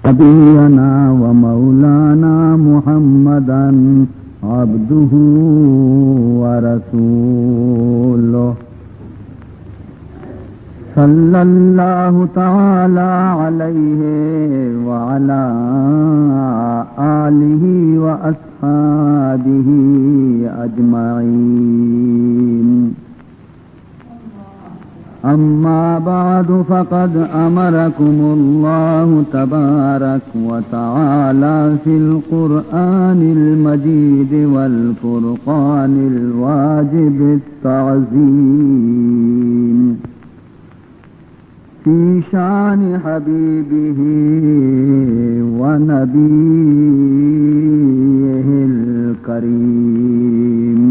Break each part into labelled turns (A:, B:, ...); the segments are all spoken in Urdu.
A: نبينا ومولانا محمدا عبده ورسوله صلى الله تعالى عليه وعلى آله وأصحابه أجمعين. أما بعد فقد أمركم الله تبارك وتعالى في القرآن المجيد والفرقان الواجب التعظيم في شان حبيبه ونبيه الكريم.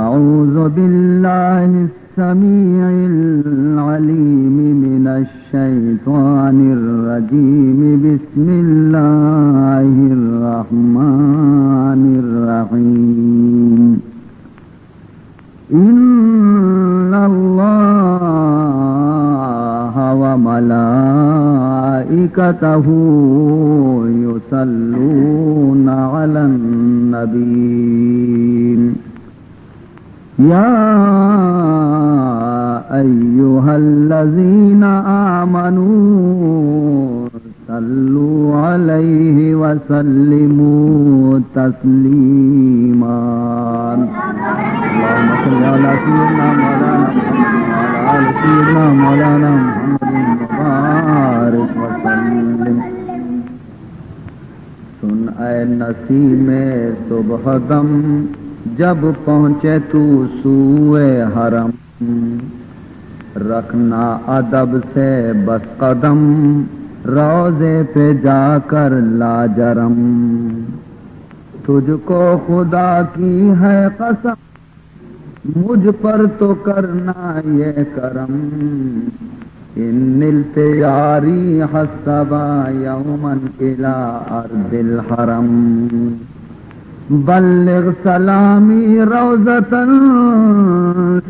A: أعوذ بالله السميع العليم من الشيطان الرجيم. بسم الله الرحمن الرحيم. إن الله وملائكته يصلون على النبي يا أيها الذين آمنوا صلوا عليه وسلموا تسليما. اللهم صل على سيدنا مولانا محمد وعلى آل سيدنا مولانا محمد وبارك وسلم. سن اے نسیم صبح دم جب پہنچے تو سوئے حرم، رکھنا ادب سے بس قدم روضے پہ جا کر لاجرم. تجھ کو خدا کی ہے قسم مجھ پر تو کرنا یہ کرم. ان التیاری حسبا یوما الى ارض الحرم. بلغ سلامی روضة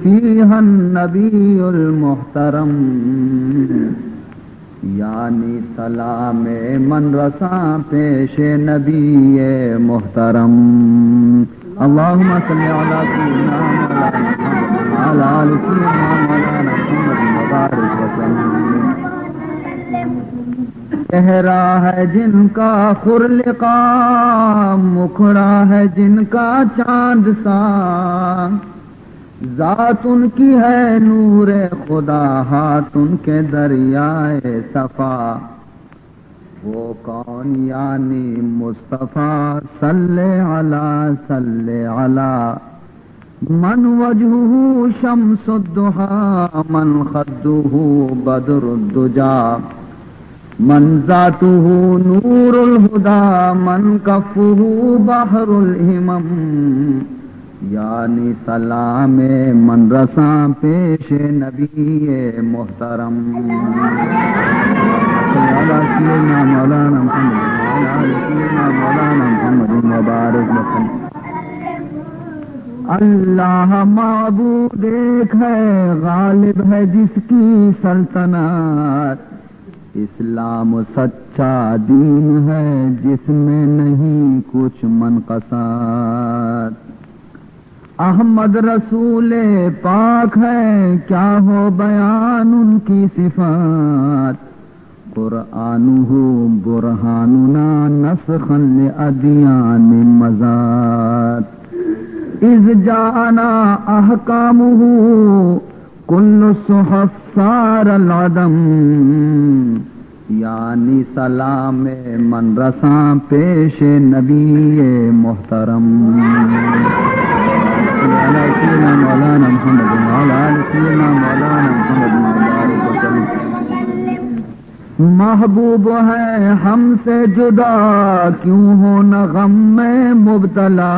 A: فيها النبي المحترم. یعنی سلام من رساں پیش نبی محترم. اللهم صل على سيدنا مولانا محمد وعلى آل سيدنا مولانا محمد وبارك وسلم. چہرہ ہے جن کا خرلقا، مکھڑا ہے جن کا چاند سا، ذات ان کی ہے نور خدا، ہاتھ ان کے دریائے صفا. وہ کون یعنی مصطفیٰ صلی علی من وجہہ شمس الضحا، من خدہ بدر الدجا، من ذاتہ نور الہدا، من کفہ بحر الہمم. یعنی سلام من رساں پیش نبی محترم. سیدنا مولانا محمد وعلى سیدنا مولانا محمد مبارک وسلم. اللہ معبود ایک ہے، غالب ہے جس کی سلطنت. اسلام سچا دین ہے جس میں نہیں کچھ منقصات. احمد رسول پاک ہے کیا ہو بیان ان کی صفات. قرآنہ برہاننا نسخا لأدیان مزات. اذ جاءنا احکامہ کل صحف صار العدم. یعنی سلام من رساں پیش نبی محترم. سیدنا مولانا محمد وعلى آل سیدنا مولانا محمد مبارک وسلم. محبوب ہے ہم سے جدا کیوں ہو نہ غم میں مبتلا.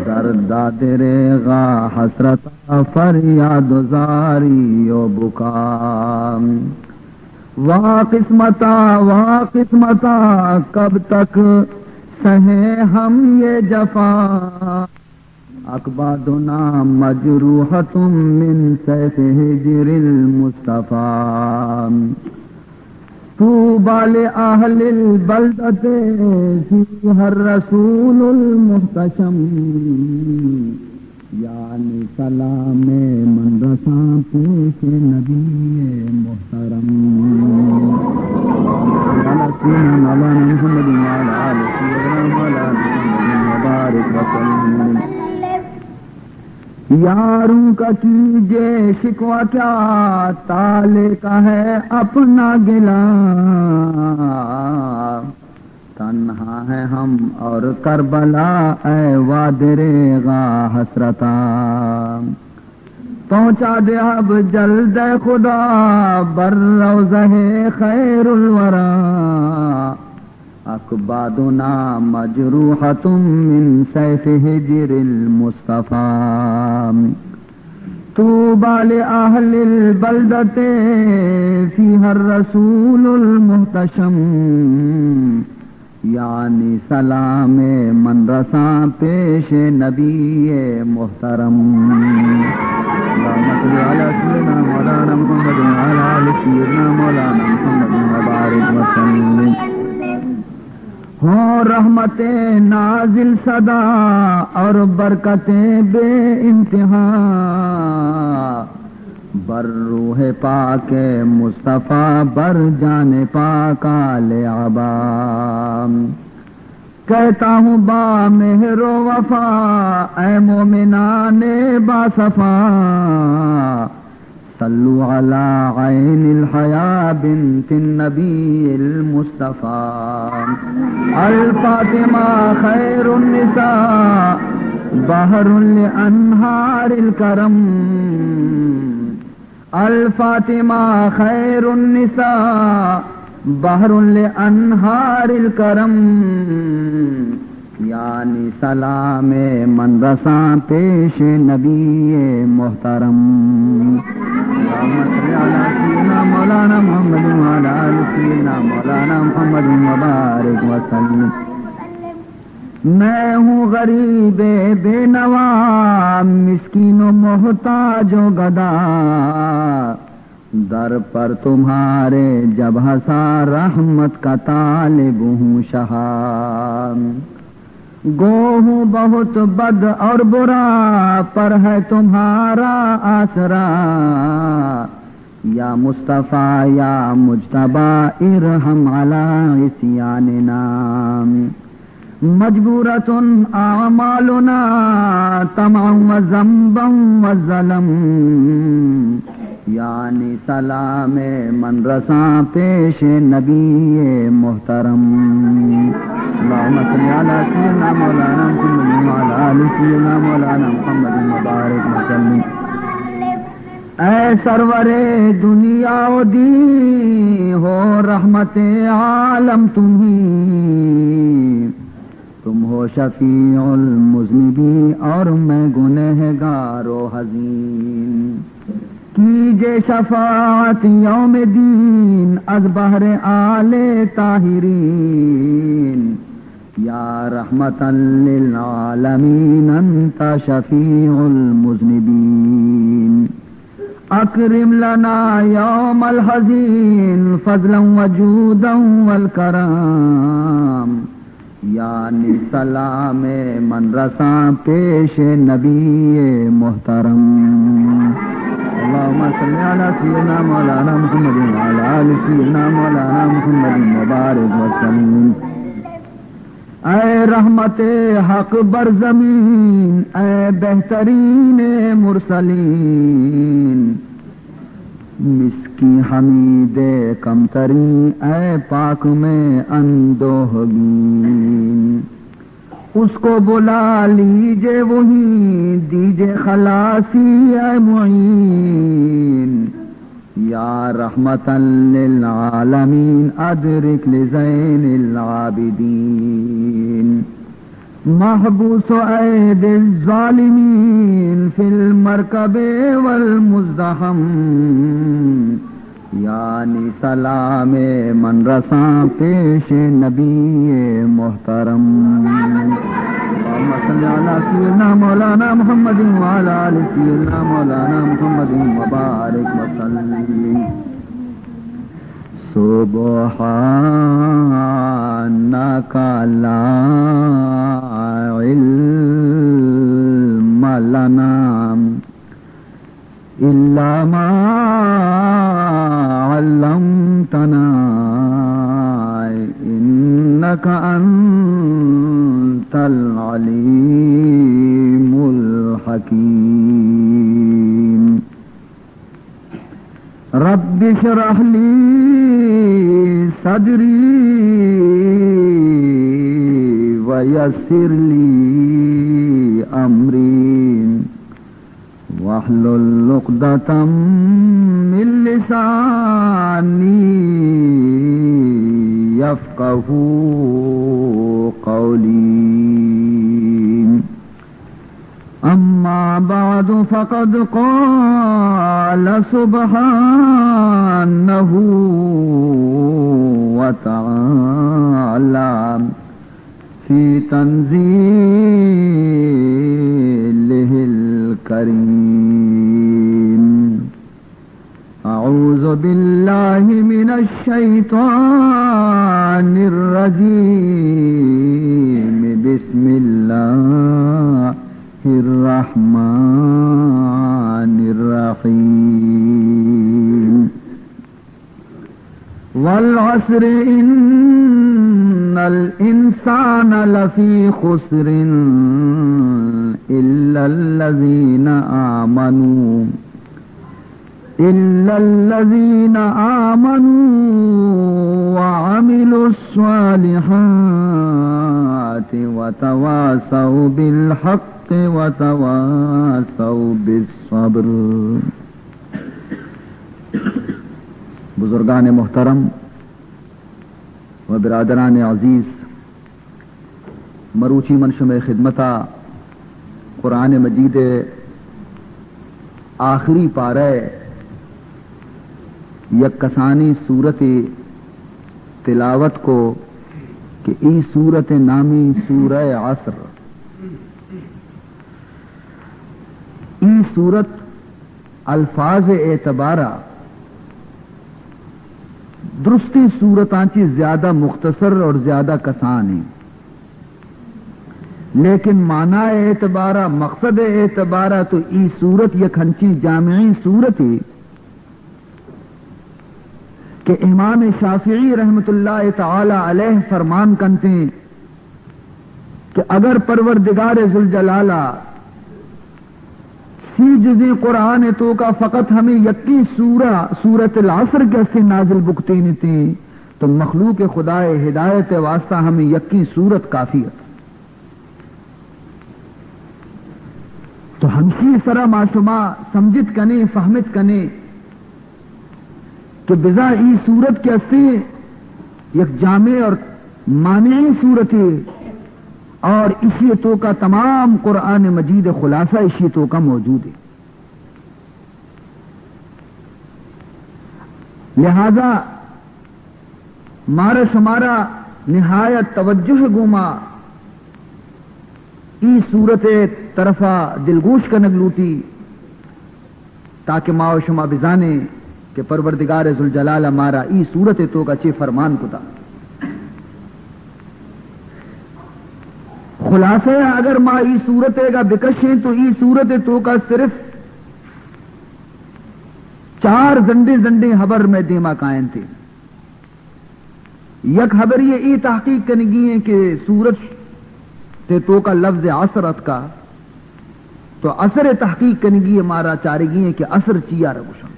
A: دردا درگا حسرت فریاد زاری و بکا. واہ قسمتا کب تک سہیں ہم یہ جفا. اکبادنا مجروحۃ من سیف ہجر المصطفیٰ. المصطفى طوبى لأهل البلدة فيها الرسول المحتشم یعنی سلام من رساں پیش نبی محترم مولانا محمد وعلى آل سيدنا مولانا محمد مبارک وسلم یاروں کا کیجے شکوہ کیا تالے کا ہے اپنا گلا تنہا ہے ہم اور کربلا اے وادرے غا حسرتا پہنچا دے اب جلد خدا بر روضہ خیر الورا اکبادنا مجروحۃ من سیف ہجر المصطفى طوبى لأهل البلدة فيها الرسول المحتشم یعنی سلام من رساں پیش نبی محترم اللهم صل على سيدنا مولانا محمد وعلى آل سيدنا مولانا محمد وبارك وسلم ہو رحمت نازل صدا اور برکتیں بے انتہا بر روح پاک مصطفیٰ بر جان پاک آل عبام کہتا ہوں با مہر و وفا اے مومنان با صفا صلو علی عین الحیا بنت النبی المصطفیٰ الفاطمہ خیر النساء بحر لانہار الکرم الفاطمہ خیر النساء بحر لانہار الکرم یعنی سلام من رساں پیش نبی محترم اللهم صل على سيدنا مولانا محمد وعلى آل سيدنا مولانا محمد مبارک وسلم میں ہوں غریب بے نوا مسکین و محتاج و گدا در پر تمہارے جب ہنسا رحمت کا طالب ہوں شہام گو ہوں بہت بد اور برا پر ہے تمہارا آسرا یا مصطفیٰ یا مجتبی ارحم علی عصیاننا مجبورۃ اعمالنا طمعا وذنبا وظلم یعنی سلام من رساں پیش نبی محترم اللهم صل على سيدنا مولانا محمد وعلى آل سيدنا مولانا محمد مبارک وسلم اے سرور دنیا و دین ہو رحمت عالم تمہیں تم ہو شفیع المذنبین اور میں گنہگار و حزین کیجے شفاعت یوم دین از بہر آل طاہرین یا رحمتا للعالمین انت شفیع المذنبین اکرم لنا یوم الحزین فضلا وجودا والکرام یعنی سلام من رساں پیش نبی محترم اللهم صل على سيدنا مولانا محمد وعلى آل سيدنا مولانا محمد مبارک وسلم اے رحمت حق بر زمین اے بہترین مرسلین مسکی حمید کمتری اے پاک میں اندوہگین اس کو بلا لیجے وہی دیجے خلاصی اے معین یا رحمتا للعالمین ادرک لزین العابدین محبوس عید الظالمین فی المرکب والمزدحم یعنی سلام من رساں پیش نبی محترم اللہم صلی علی سیدنا مولانا محمد وعلی آل سیدنا مولانا محمد وبارک وسلم سبحانک لا علم لنا الا ما علمتنا انك انت العليم الحكيم رب اشرح لي صدري ويسر لي امري واحلل عقدة من لساني يفقهوا قولي أما بعد فقد قال سبحانه وتعالى في تنزيله الكريم أعوذ بالله من الشيطان الرجيم بسم الله الرحمن الرحيم والعصر إن الإنسان لفي خسر إلا الذين آمنوا وعملوا الصالحات وتواصوا بالحق وتواصوا بالصبر. بزرگان محترم و برادران عزیز، مروچی منشم خدمتا قرآن مجید آخری پارہ یک کسانی صورت تلاوت کو کہ ای صورت نامی سورہ عصر. ای صورت الفاظ اعتبارہ درستی صورتاں چی زیادہ مختصر اور زیادہ کسان ہیں، لیکن معنی اعتبارہ مقصد اعتبارہ تو ای صورت یک ہنچی جامعی صورت ہے کہ امام شافعی رحمت اللہ تعالی علیہ فرمان کنتے ہیں کہ اگر پروردگار ذوالجلالہ سی جزی قرآن تو کا فقط ہمیں یکی سورت العصر کیسے نازل بکتی نہیں تھی تو مخلوق خدا ہدایت واسطہ ہمیں یکی سورت کافی ہے. تو ہمشی سرا معصومہ سمجھت کنے فہمت کنے کہ بزا ای صورت کے اسی یک جامع اور مانعی صورت ہے، اور اسی تو کا تمام قرآن مجید خلاصہ اسی تو کا موجود ہے. لہذا مارا شمارا نہایت توجہ گوما ای صورت طرفہ دلگوش کا نگلوٹی تاکہ ماں و شما بزانے کہ پروردگار ذوالجلال مارا ای صورت تو کا چے فرمان کتا. خلاصہ اگر ماں ای صورت کا بکشیں تو ای صورت تو کا صرف 4 زنڈے حبر میں دیما قائم تھے. یک حبر یہ ای تحقیق کرنگی ہے کہ صورت تے تو کا لفظ عصرت کا تو اثر تحقیق کرنگی ہمارا چارگی ہے کہ اثر چیا رگوشن.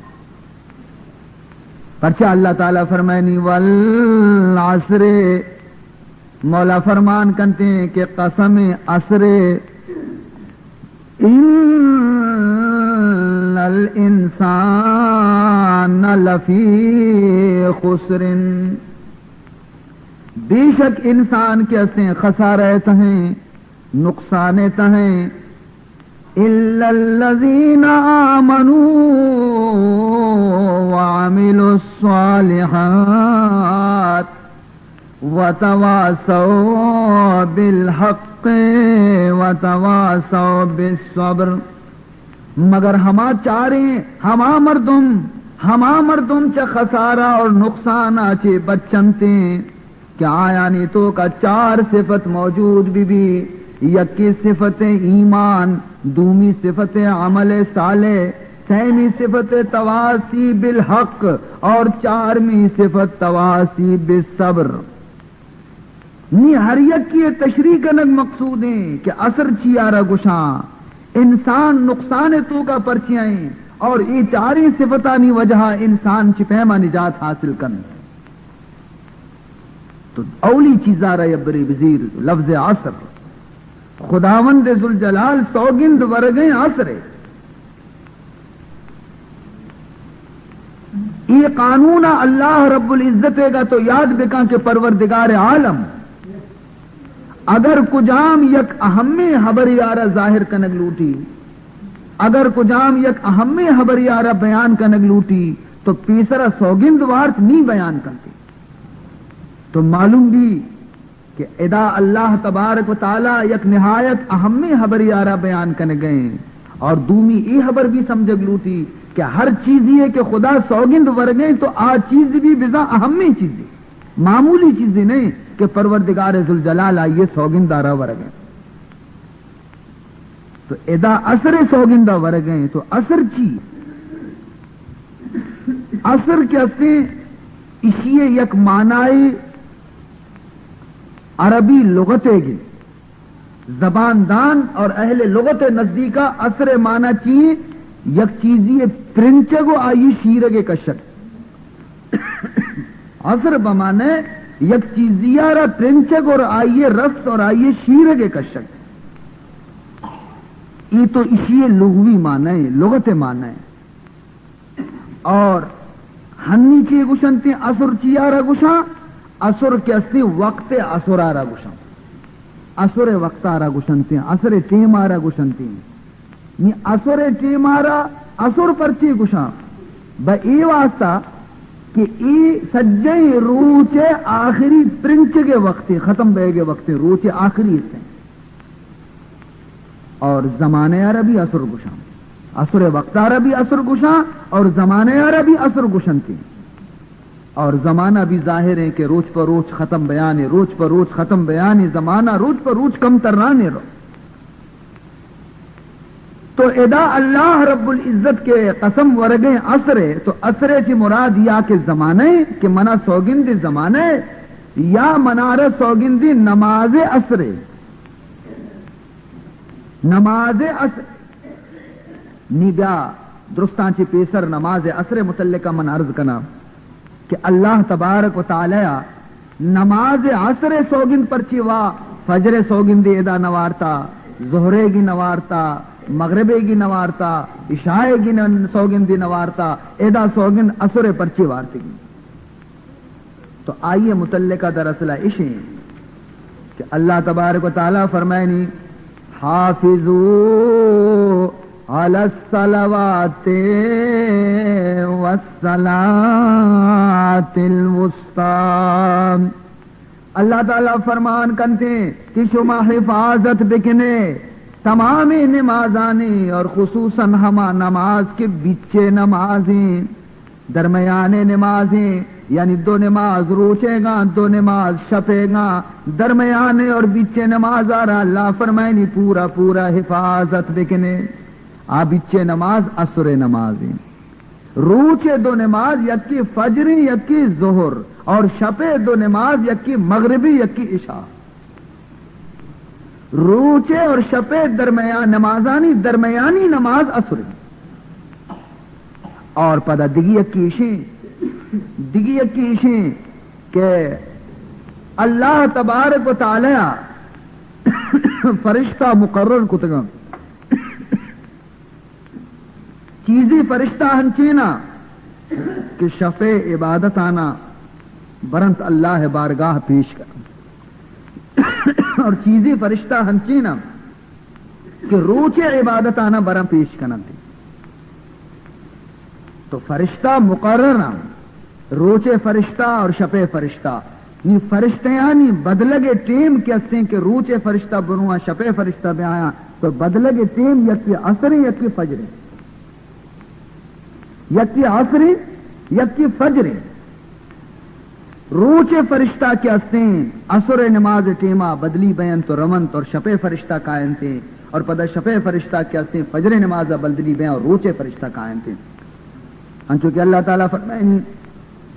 A: پرچہ اللہ تعالیٰ فرمائنی والعصر، مولا فرمان کرتے ہیں کہ قسم عصر ان الانسان لفی خسر، بے شک انسان کے اسیں خسارے تہیں نقصانے تہیں، الا الذین آمنوا وعملوا الصالحات وتواصوا بالحق وتواصوا بالصبر. مگر ہما چاریں ہما مردم چا خسارہ اور نقصان آچے بچنتے کیا آیا نہیں تو کا چار صفت موجود بھی یکی صفت ایمان، دومی صفت عمل صالح، سیمی صفت تواسی بالحق اور چارمی صفت تواسی بالصبر. نی ہر یک کی تشریح کنگ مقصود ہیں کہ اثر چیارہ گشاں انسان نقصان تو کا پرچیائیں اور یہ چاری صفتانی وجہ انسان چپیما نجات حاصل کرنے. تو اولی چیزہ رہا بری وزیر لفظ عصر، خداوند ذوالجلال سوگند ورگیں عصر. یہ قانون اللہ رب العزت کا تو یاد بکا کہ پروردگار عالم اگر کجام یک اہم خبریارہ ظاہر کنگ لوٹی، اگر کجام یک اہم خبریارہ بیان کنگ لوٹی تو پیسرا سوگند وارت نہیں بیان کرتی. تو معلوم بھی کہ ادا اللہ تبارک و تعالی یک نہایت اہم خبریارہ بیان کرنے گئے اور دومی یہ خبر بھی سمجھ لوٹی کہ ہر چیز یہ کہ خدا سوگند ورگیں تو آ چیز بھی بزا اہم چیزیں، معمولی چیزیں نہیں کہ پروردگار ذوالجلال آئیے سوگندارہ ورگیں. تو ادا اثر سوگندہ ورگیں تو اثر چیز اثر کہتے اسی یک معنی عربی لغت گی زبان دان اور اہل لغت نزدیکا اثر معنی چیز یک چیزی پرنچگو آئی شیرگے کشک. اثر بمانے یک چیزیارا پرنچگ اور آئیے رفت اور آئیے شیرگے کشک. یہ تو اسی لغوی معنی لغت معنی اور ہنی چی گشنتی اثر چیارا گشاں اثر کیستی وقت اثر آرا گشاں اثر وقت آرا گشنتی اثر ٹیم آرا گشنتی نی اثر ٹیم آرا اثر پرچی گشاں با ای واسطہ کہ ای سجیں روچے آخری پرنچ کے وقت ختم بے گے وقت روچے آخری سے اور زمانے عربی اثر گشاں اثر وقت عربی اثر گشاں اور زمانے عربی اثر گشنتی اور زمانہ بھی ظاہر ہے کہ روز پر روز ختم بیان ہے، روز پر روز ختم بیان ہے، زمانہ روز پر روز کم ترانے رو. تو ادا اللہ رب العزت کے قسم ورگیں اثرے تو اثرے کی مراد یا کہ زمانے کہ منا سوگند زمانے یا منار سوگندی نماز اثرے نماز اثر نیبیا درستان چی پیسر نماز اثر متعلقہ من عرض کنا کہ اللہ تبارک و تعالی نماز عصر سوگند پرچی وا فجر سوگندی ادا نوارتا، ظہرے گی نوارتا، مغربے گی نوارتا، عشاء گی سوگندی نوارتا، ادا سوگند عصر پرچی وارتی گی. تو آئیے متعلقہ دراصل عشیں کہ اللہ تبارک و تعالی فرمائنی حافظو علی الصلوات والصلاۃ الوسطی. اللہ تعالیٰ فرمان کرتے کہ شما حفاظت بکنے تمام نمازانی اور خصوصاً ہما نماز کے بیچے نمازیں درمیانے نمازیں یعنی دو نماز روچے گا دو نماز شپے گا درمیانے اور بیچے نماز آرہا اللہ فرمائنی پورا پورا حفاظت بکنے. بیچے نماز عصر نمازیں روچے دو نماز یکی فجری یکی ظہر اور شپے دو نماز یکی مغربی یکی عشاء. روچے اور شپے درمیان نمازانی درمیانی نماز عصر اور پدا دگی یکی کہ اللہ تبارک و تعالی فرشتہ مقرر کتگا چیزی فرشتہ ہنچینا کہ شفع عبادت آنا برنت اللہ بارگاہ پیش کر اور چیزی فرشتہ ہنچینا کہ روچ عبادت آنا برا پیش کرنا تھی. تو فرشتہ مقرر روچے فرشتہ اور شپ فرشتہ نی فرشتے یعنی بدلگے ٹیم کے اسیں کہ روچے فرشتہ بنوا شپ فرشتہ بے آیا تو بدلگے ٹیم یکی عصری یکی فجر یکی عصری یکی فجر روچے فرشتہ کے اسیں عصر نماز ٹیما بدلی بیان تو رمنت اور شپ فرشتہ قائم تھے اور پدا شپ فرشتہ کے اسیں فجر نماز بدلی بیان اور روچے فرشتہ قائم تھے ہنچو کہ اللہ تعالیٰ فرمائیں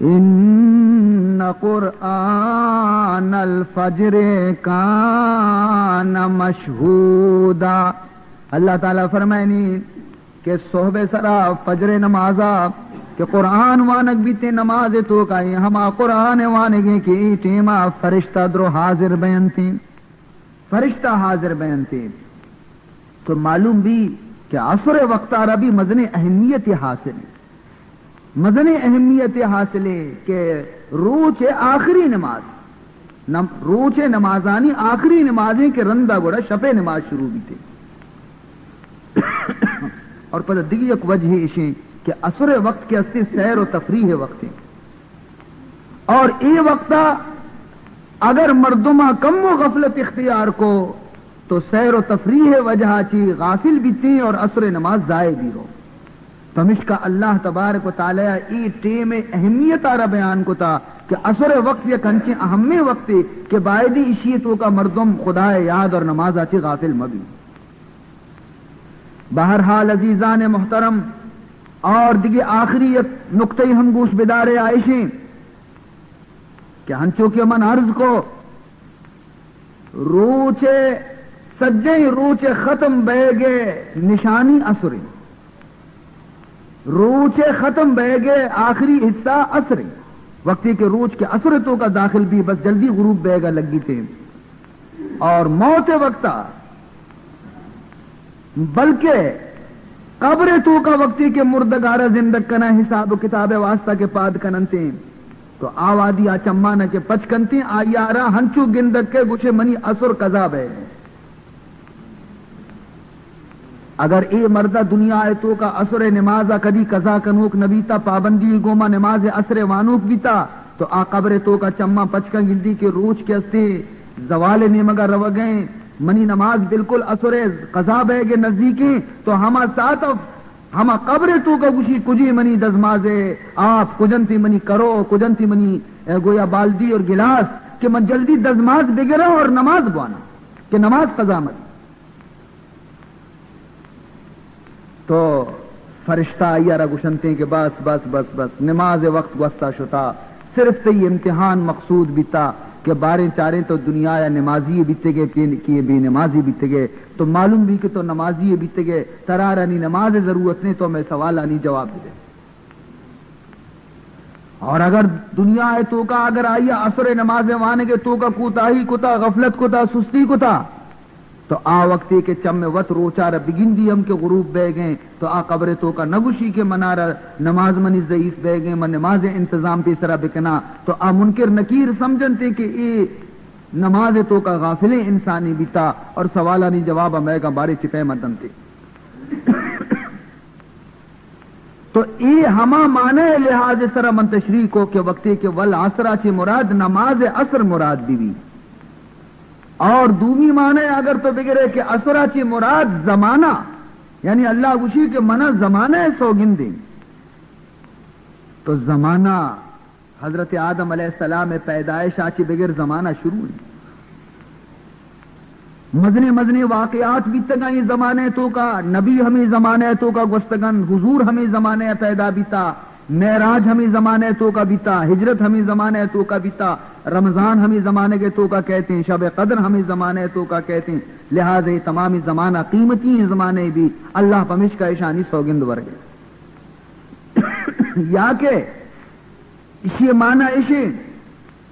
A: ان قرآن الفجر کان مشہودا اللہ تعالیٰ فرمائنی کہ صحبہ سرا فجر نمازا کہ قرآن وانک بیتے نماز تو کئی ہما قرآن وانگے کی ٹیما فرشتہ درو حاضر بیان تھی فرشتہ حاضر بیان تھی تو معلوم بھی کہ عصر وقت عربی مزن اہمیت حاصل ہے مزن اہمیت حاصل ہے کہ روچ آخری نماز روچ نمازانی آخری نمازیں کہ رندہ گوڑا شپ نماز شروع بھی تھے اور پتہ دیگی ایک وجہ اشیں کہ عصر وقت کے اسے سیر و تفریح وقت ہیں اور اے وقتا اگر مردمہ کم و غفلت اختیار کو تو سیر و تفریح وجہ چی غافل بھی تھی اور عصر نماز ضائع بھی ہو فمش کا اللہ تبارک و تعالی ای ٹیم اہمیت آرہ بیان کو تھا کہ عصر وقت یا کنچے اہم وقت کہ باعدی اشیتوں کا مردم خدا یاد اور نماز آتی غافل مبی بہرحال عزیزان محترم اور دیگے آخری ایک نقطۂ ہم گوش بدار عائشیں کہ ہنچو کے من عرض کو روچے سجیں روچے ختم بے گے نشانی عصری روچ ختم بہ گئے آخری حصہ عصر وقتی کے روچ کے عصر تو کا داخل بھی بس جلدی غروب بہ گا لگی تھے اور موت وقتا بلکہ قبر تو کا وقتی کے مردگارہ زندگ کنا حساب و کتاب واسطہ کے پاد کننتے تو آوادی آچمانہ کے پچ کنتے آیارا ہنچو گندگ کے گچھے منی عصر قضا بہ گئے اگر اے مردہ دنیا ہے تو کا عصر نمازہ کدی قضا کنوک نبیتا پابندی گوما نماز عصر وانوک بیتا تو آ قبر تو کا چمہ پچکا گندی کے روچ کے استے زوال نیمگا رو گئے منی نماز بالکل عصر قضا بہ گے نزدیکی تو ہما ساتھ ہما قبر تو کا گوشی کجی منی دزمازے آپ کجنتی منی کرو کجنتی منی گویا بالدی اور گلاس کہ من جلدی دزماز بگرا اور نماز بوانا کہ نماز قضا مت تو فرشتہ آئیارہ گشنتے کہ بس بس بس بس نماز وقت گوستا شتا صرف سے یہ امتحان مقصود بیتا کہ بارے چارے تو دنیا یا نمازی بیتے گئے کیے بے نمازی بیتے گئے تو معلوم بھی کہ تو نمازی بیتے گئے ترارانی نماز ضرورت نہیں تو میں سوال آنی جواب دے اور اگر دنیا ہے تو کا اگر آئیے عصر نماز وانے کے تو کا کوتاہی کتا غفلت کتا سستی کتا تو آ وقتی کے چم میں وط روچارہ بگن دی ہم کے غروب بہ گئے تو آ قبر تو کا نگوشی کے منارہ نماز منی ضعیف بہ گئے من نماز انتظام پی سرا بکنا تو آ منکر نکیر سمجھنتے کہ اے نماز تو کا غافل انسانی بیتا اور سوالانی جواب میں کا بارے چپے مدن تھے تو اے ہما معنی لحاظ سرا من تشریح کو کہ وقتی کے والعصرہ چی مراد نماز عصر مراد بھی اور دومی معنی اگر تو بگرے کہ عصرہ چی مراد زمانہ یعنی اللہ گوشی کے منع زمانہ سوگندیں تو زمانہ حضرت آدم علیہ السلام پیدائش آچی بغیر زمانہ شروع ہے مزنے واقعات بیتگا یہ زمانے تو کا نبی ہمیں زمانے تو کا گستگن حضور ہمیں زمانے پیدا بیتا معراج ہمیں زمانے تو کا بیتا ہجرت ہمیں زمانے تو کا بیتا رمضان ہمیں زمانے کے تو کا کہتے ہیں شب قدر ہمیں زمانے تو کا کہتے ہیں لہذا تمامی زمانہ قیمتی زمانے بھی اللہ پمش کا اشانی سوگند ورگے یا کہ اسی معنی اسے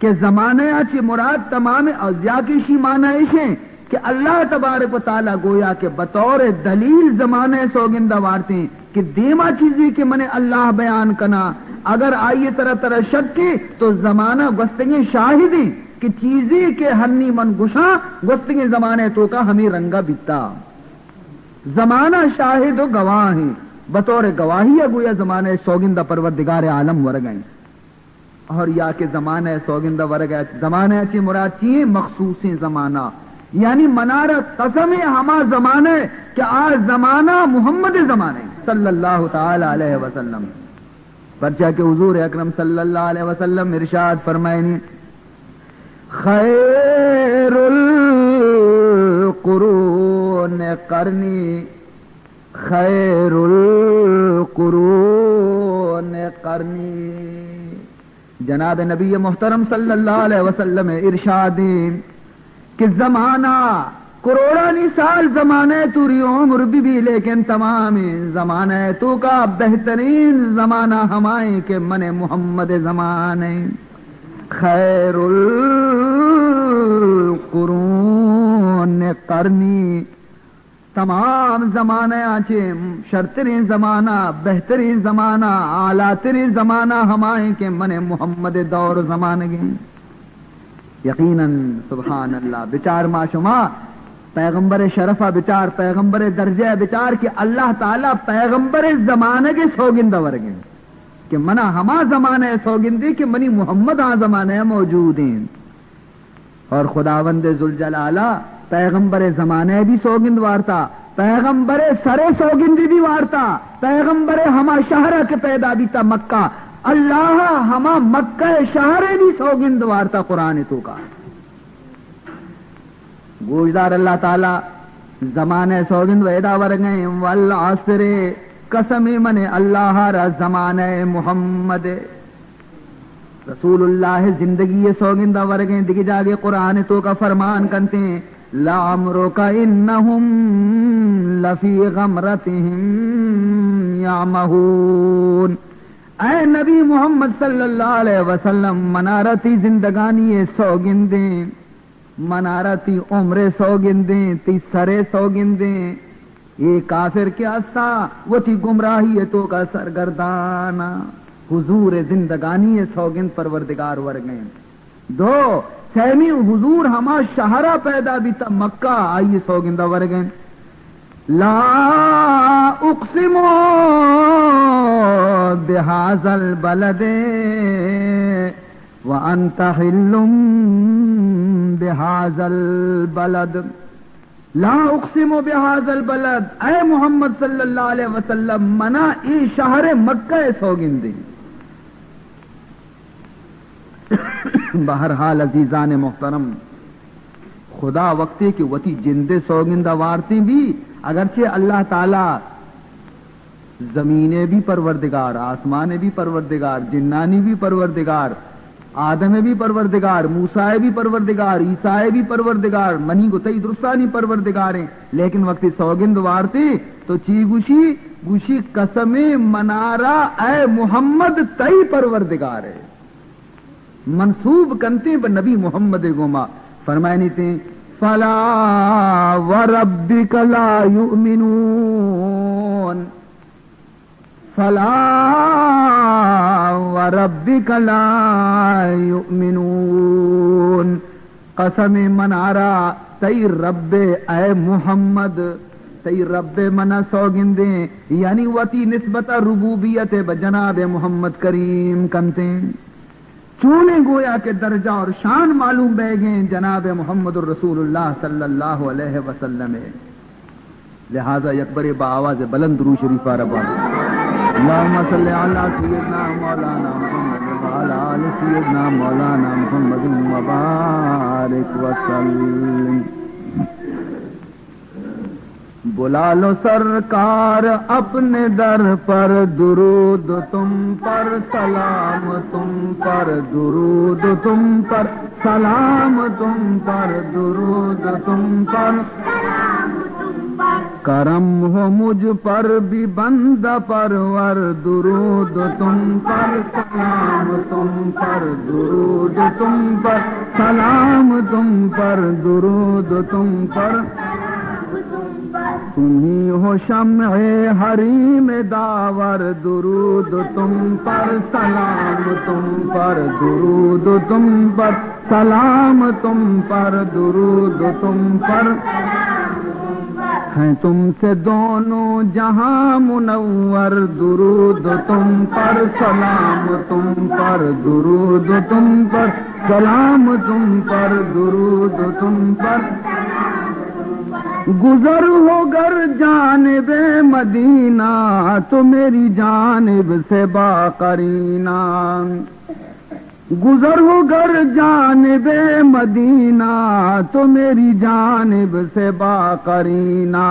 A: کہ زمانے اچھی مراد تمام یا کہ اسی معنی اسے کہ اللہ تبارک و تعالیٰ گویا کہ بطور دلیل زمانے سوگندہ وارتے ہیں کہ دیما چیزی کہ من اللہ بیان کنا اگر آئیے طرح شک کی تو زمانہ گستگی شاہدی کہ چیزی کے ہنی من گشا گستگی زمانے تو کا ہمیں رنگا بیتا زمانہ شاہد و گواہ ہیں بطور گواہی گویا زمانے سوگندہ پروردگار عالم ورگائیں اور یا کہ زمانہ سوگندہ ورگ زمانہ اچھی مراد چیئے مخصوص زمانہ یعنی منارت قسم ہما زمانے کہ آج زمانہ محمد زمانے صلی اللہ تعالی علیہ وسلم پرچہ کہ حضور اکرم صلی اللہ علیہ وسلم ارشاد فرمائنی خیر القرون قرنی خیر القرون قرنی جناب نبی محترم صلی اللہ علیہ وسلم ارشاد کہ زمانہ کروڑانی سال زمانے تو ری عمر بھی لیکن تمام زمانے تو کا بہترین زمانہ ہمائیں کہ من محمد زمانے خیر القرون قرنی تمام زمانے آچے شرطرین زمانہ بہترین زمانہ اعلیٰ ترین زمانہ ہمائیں کہ من محمد دور زمانے گئے یقیناً سبحان اللہ بچار معشما پیغمبر شرفہ بچار پیغمبر درجہ بچار کہ اللہ تعالیٰ پیغمبر زمانے کے سوگندہ ورگیں کہ منہ ہما زمانے سوگندی کہ منی محمد آ زمانے موجود ہیں اور خداوند ذوالجلالہ پیغمبر زمانے بھی سوگند وارتا پیغمبر سرے سوگندی بھی وارتا پیغمبر ہما شہر کے پیدا بھی تا مکہ اللہ ہما مکہ شہر بھی سوگند وارتا قرآن تو کا گوشدار اللہ تعالی زمانے سوگند ویدا ورگئیں والعصر قسمی من اللہ را زمانے محمد رسول اللہ زندگی سوگندہ ورگیں دکھ جاگے قرآن تو کا فرمان کرتے ہیں لعمرک انہم لفی غمرتہم یعمہون اے نبی محمد صلی اللہ علیہ وسلم منارتی زندگانی سوگندیں منارتی عمر سوگندیں تی سرے سوگندیں یہ کافر کیا سا وہ تی گمراہی تو کا سرگردانا حضور زندگانی سوگند پروردگار ورگیں دو سیمی حضور ہما شہرہ پیدا بھی تا مکہ آئیے سوگندہ ورگیں لا اقسم بهذا البلد وانت حل بهذا البلد لا اقسم بهذا البلد اے محمد صلی اللہ علیہ وسلم منا ای شہر مکہ سوگندی بہرحال عزیزان محترم خدا وقتے کہ وتی جندے سوگندہ وارتی بھی اگرچہ اللہ تعالی زمینے بھی پروردگار آسمانے بھی پروردگار جنانی بھی پروردگار آدم بھی پروردگار موسیٰ بھی پروردگار عیسیٰ بھی پروردگار منی گتئی درستانی پروردگار ہیں لیکن وقتی سوگند وارتی تو چی گوشی قسم منارا اے محمد تئی پروردگار ہے منصوب کنتے پر نبی محمد گوما فرمائنی تھے فلا وربک لا یؤمنون فلا وربک لا یؤمنون قسم منارا تی رب اے محمد تی رب منا سوگندیں یعنی وتی نسبت ربوبیت بجناب محمد کریم کنتے چونے گویا کے درجہ اور شان معلوم بہ گئے جناب محمد الرسول اللہ صلی اللہ علیہ وسلم لہذا یکبر بآواز بلند درود شریف ربان اللہم صلی علی سیدنا مولانا محمد وعلی آل سیدنا مولانا محمد وبارک وسلم بلا لو سرکار اپنے در پر درود تم پر سلام تم پر درود تم پر سلام تم پر درود تم پر کرم ہو مجھ پر بھی بندہ پرور درود تم پر سلام تم پر درود تم پر سلام تم پر درود تم پر تمہیں ہو شمع حریم داور درود تم پر سلام تم پر درود تم پر سلام تم پر درود تم پر ہیں تم سے دونوں جہاں منور، درود تم پر سلام تم پر، درود تم پر سلام تم پر، درود تم پر گزر ہو گر جانب مدینہ تو میری جانب سے باقرینہ، گزر ہو گر جانب مدینہ تو میری جانب سے باقرینہ،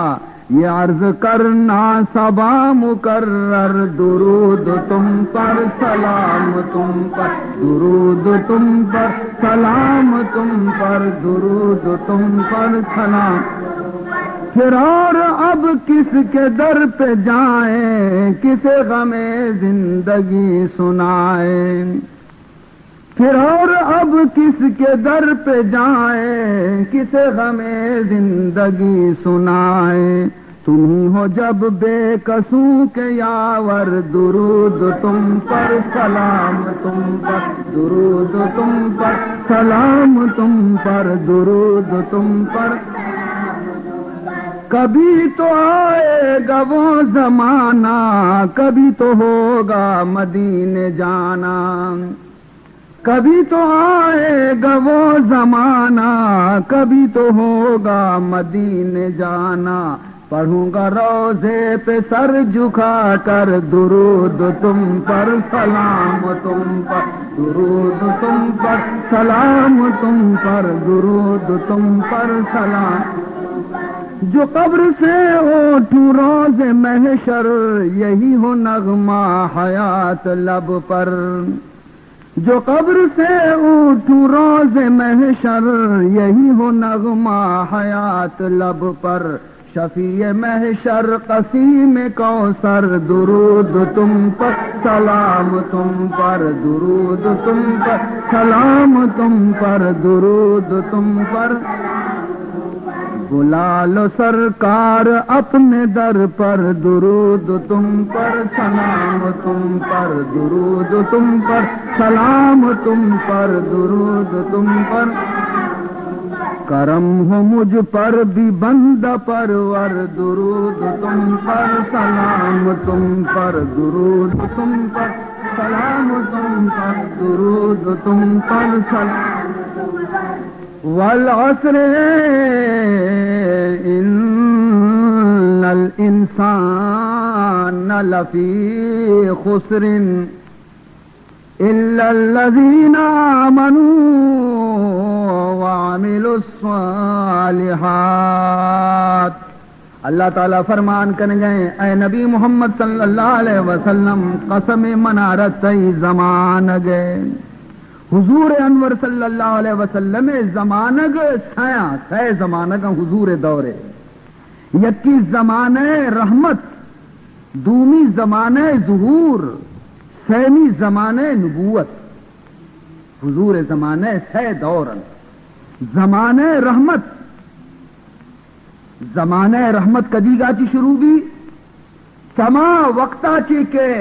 A: یہ عرض کرنا صبا مکرر، درود تم پر سلام تم پر، درود تم پر سلام تم پر، درود تم پر سلام۔ پھر اور اب کس کے در پہ جائیں، کسے غم زندگی سنائیں، پھر اور اب کس کے در پہ جائیں، کسے غم زندگی سنائیں، تم ہی ہو جب بے قصوں کے یاور، درود تم پر سلام تم پر، درود تم پر سلام تم پر، درود تم پر۔ کبھی تو آئے گا وہ زمانہ، کبھی تو ہوگا مدینے جانا، کبھی تو آئے گا وہ زمانہ، کبھی تو ہوگا مدینے جانا، پڑھوں گا روضے پہ سر جھکا کر، درود تم پر سلام تم پر، درود تم پر سلام تم پر، درود تم پر سلام۔ جو قبر سے اٹھوں روز محشر، یہی ہو نغمہ حیات لب پر، جو قبر سے اٹھوں روز محشر، یہی ہو نغمہ حیات لب پر، شفیع محشر قسیم کوثر، درود تم پر سلام تم پر، درود تم پر سلام تم پر، درود تم پر۔ بلا لو سرکار اپنے در پر، درود تم پر سلام تم پر، درود تم پر سلام تم پر، درود تم پر۔ کرم ہو مجھ پر بھی بندہ پرور، درود تم پر سلام تم پر، درود تم پر سلام تم پر، درود تم پر سلام۔ والعصر ان الانسان لفی خسر الا الذین آمنوا وعملوا الصالحات۔ اللہ تعالیٰ فرمان کرنے گئے، اے نبی محمد صلی اللہ علیہ وسلم، قسم منارت زمان گئے حضور انور صلی اللہ علیہ وسلم زمانگ سایہ سہ زمانگ حضور دورے، یکی زمانے رحمت، دومی زمانے ظہور، سیمی زمانے نبوت، حضور زمانے سہ دورن، زمانے رحمت، زمانے رحمت کدی گا چی شروع بھی چما وقتا چی کے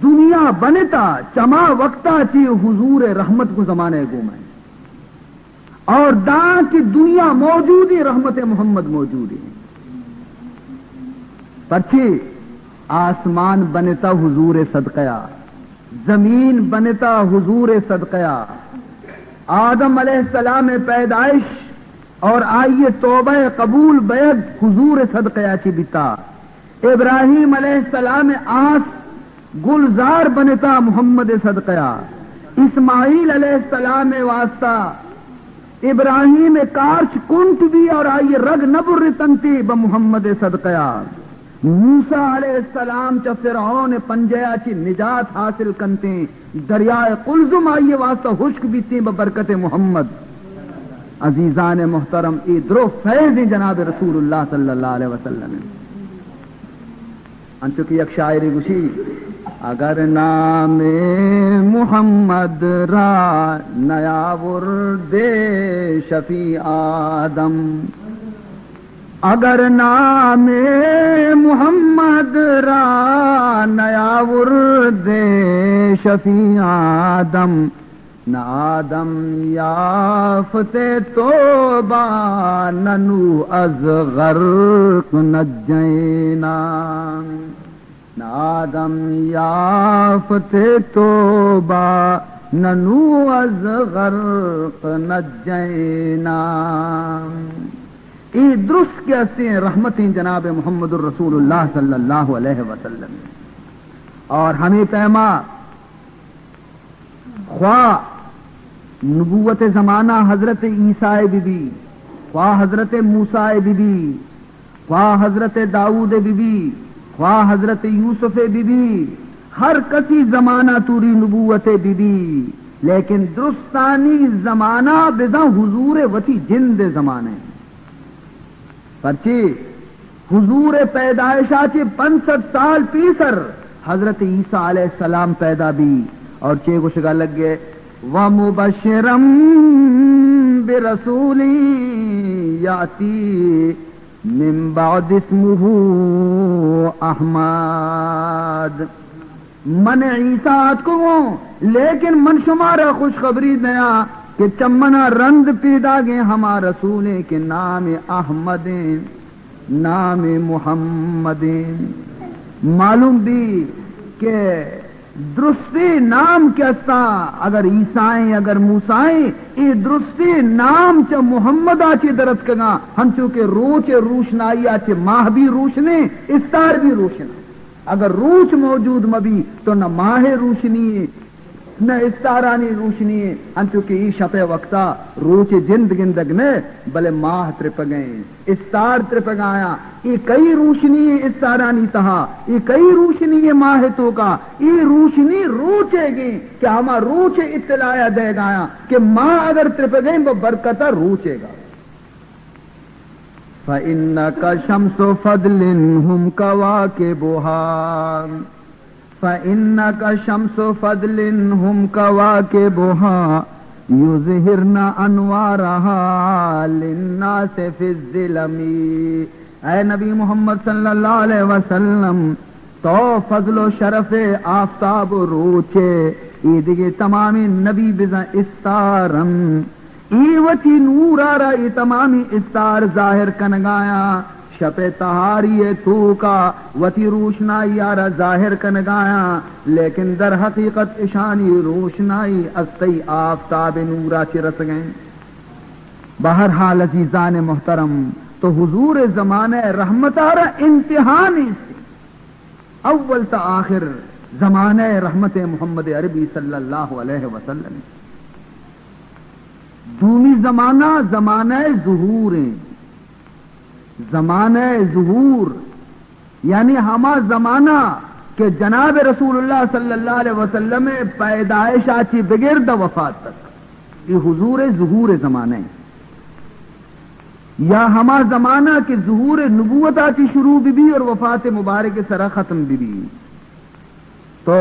A: دنیا بنتا، چما وقتا چی حضور رحمت کو زمانے گومائیں، اور داں کی دنیا موجودی رحمت محمد موجود ہے، پرچی آسمان بنتا حضور صدقیا، زمین بنتا حضور صدقیا، آدم علیہ السلام پیدائش اور آئیے توبہ قبول بیعت حضور صدقیا چی بیتا، ابراہیم علیہ السلام آس گلزار بنتا محمد صدقیا، اسماعیل علیہ السلام واسطہ ابراہیم کارچ کنٹ بھی اور آئیے رگ نبر تنتی بمحمد صدقیا، موسیٰ علیہ السلام چا فرعون پنجیا چی نجات حاصل کنتے، دریائے قلزم آئیے واسطہ خشک بیتی ببرکت محمد۔ عزیزان محترم، ادرو فیض جناب رسول اللہ صلی اللہ علیہ وسلم انچو کی ایک شاعری گوشی، اگر نام محمد را نیا ورد شفیع آدم، اگر نام محمد را نیا ورد شفیع آدم، نہ آدم یافتے توبہ نہ نوح از غرق نجینا نہ آدم یافتے توبہ نہ نوح از غرق نجینا. یہ درست کہتے ہیں رحمتیں جناب محمد الرسول اللہ صلی اللہ علیہ وسلم. اور ہمیں پیما خواہ نبوت زمانہ حضرت عیسیٰ بی بی، خواہ حضرت موسیٰ بی بی، خواہ حضرت داؤد بی بی، خواہ حضرت یوسف بی بی، ہر کسی زمانہ توری نبوت بی بی، لیکن درستانی زمانہ بزا حضور وتی جند زمانے پرچی حضور پیدائشہ چے 65 سال پیسر حضرت عیسیٰ علیہ السلام پیدا بھی اور چے گشگا لگ گئے وَمُبَشِّرًا بِرَسُولٍ يَأْتِي مِن بَعْدِ اسْمُهُ احمد. من عیسیٰ کو لیکن من شمارا خوشخبری دیا کہ چمنا رند پیدا گے ہما رسول کے نام احمد نام محمد. معلوم بھی کہ درستی نام کیسا اگر عیسائیں اگر موسائیں یہ درستی نام چ محمد آچے درست کنا ہم چونکہ روچ روشنائی آچے ماہ بھی روشنے استار بھی روشن. اگر روچ موجود مبی تو نہ ماہ روشنی ہے نہ استارانی روشنی ہے. ہم چونکہ یہ شپ وقتا روچ جند گندگ نے بلے ماہ ترپ گئے استار ترپ گایا. یہ کئی روشنی ہے استارانی تہا یہ کئی روشنی ہے ماہ تو کا یہ روشنی روچے گی کہ ہما روچ اطلاع دے گایا کہ ماہ اگر ترپ گئے وہ برکتہ روچے گا. فَإِنَّكَ شَمْسُ فَضْلٍ هُمْ كَوَاكِبُهَا فَإِنَّكَ شَمْسُ فَضْلٍ هُمْ كَوَاكِبُهَا يُظْهِرْنَ أَنْوَارَهَا لِلنَّاسِ فِي الظِّلَمِ. اے نبی محمد صلی اللہ علیہ وسلم تو فضل و شرف آفتاب روچے ایدگی تمامی نبی بزا استارم ایوتی نور آرہ ای تمامی استار ظاہر کنگایا شپ تہاری تو کا وتی روشنائی آرہ ظاہر کنگایا لیکن در حقیقت اشانی روشنائی استی آفتاب نورا چی رس گئیں. بہرحال عزیزان محترم تو حضور زمانہ رحمت آرہ امتحانی سے اول تا آخر زمانہ رحمت محمد عربی صلی اللہ علیہ وسلم. دومی زمانہ زمانہ ظہور ہیں. زمانہ ظہور یعنی ہما زمانہ کہ جناب رسول اللہ صلی اللہ علیہ وسلم پیدائش آچی بغیر دا وفات تک یہ حضور ظہور زمانہ ہے. یا ہما زمانہ کہ ظہور نبوت آچی شروع بھی اور وفات مبارک سرا ختم بھی. تو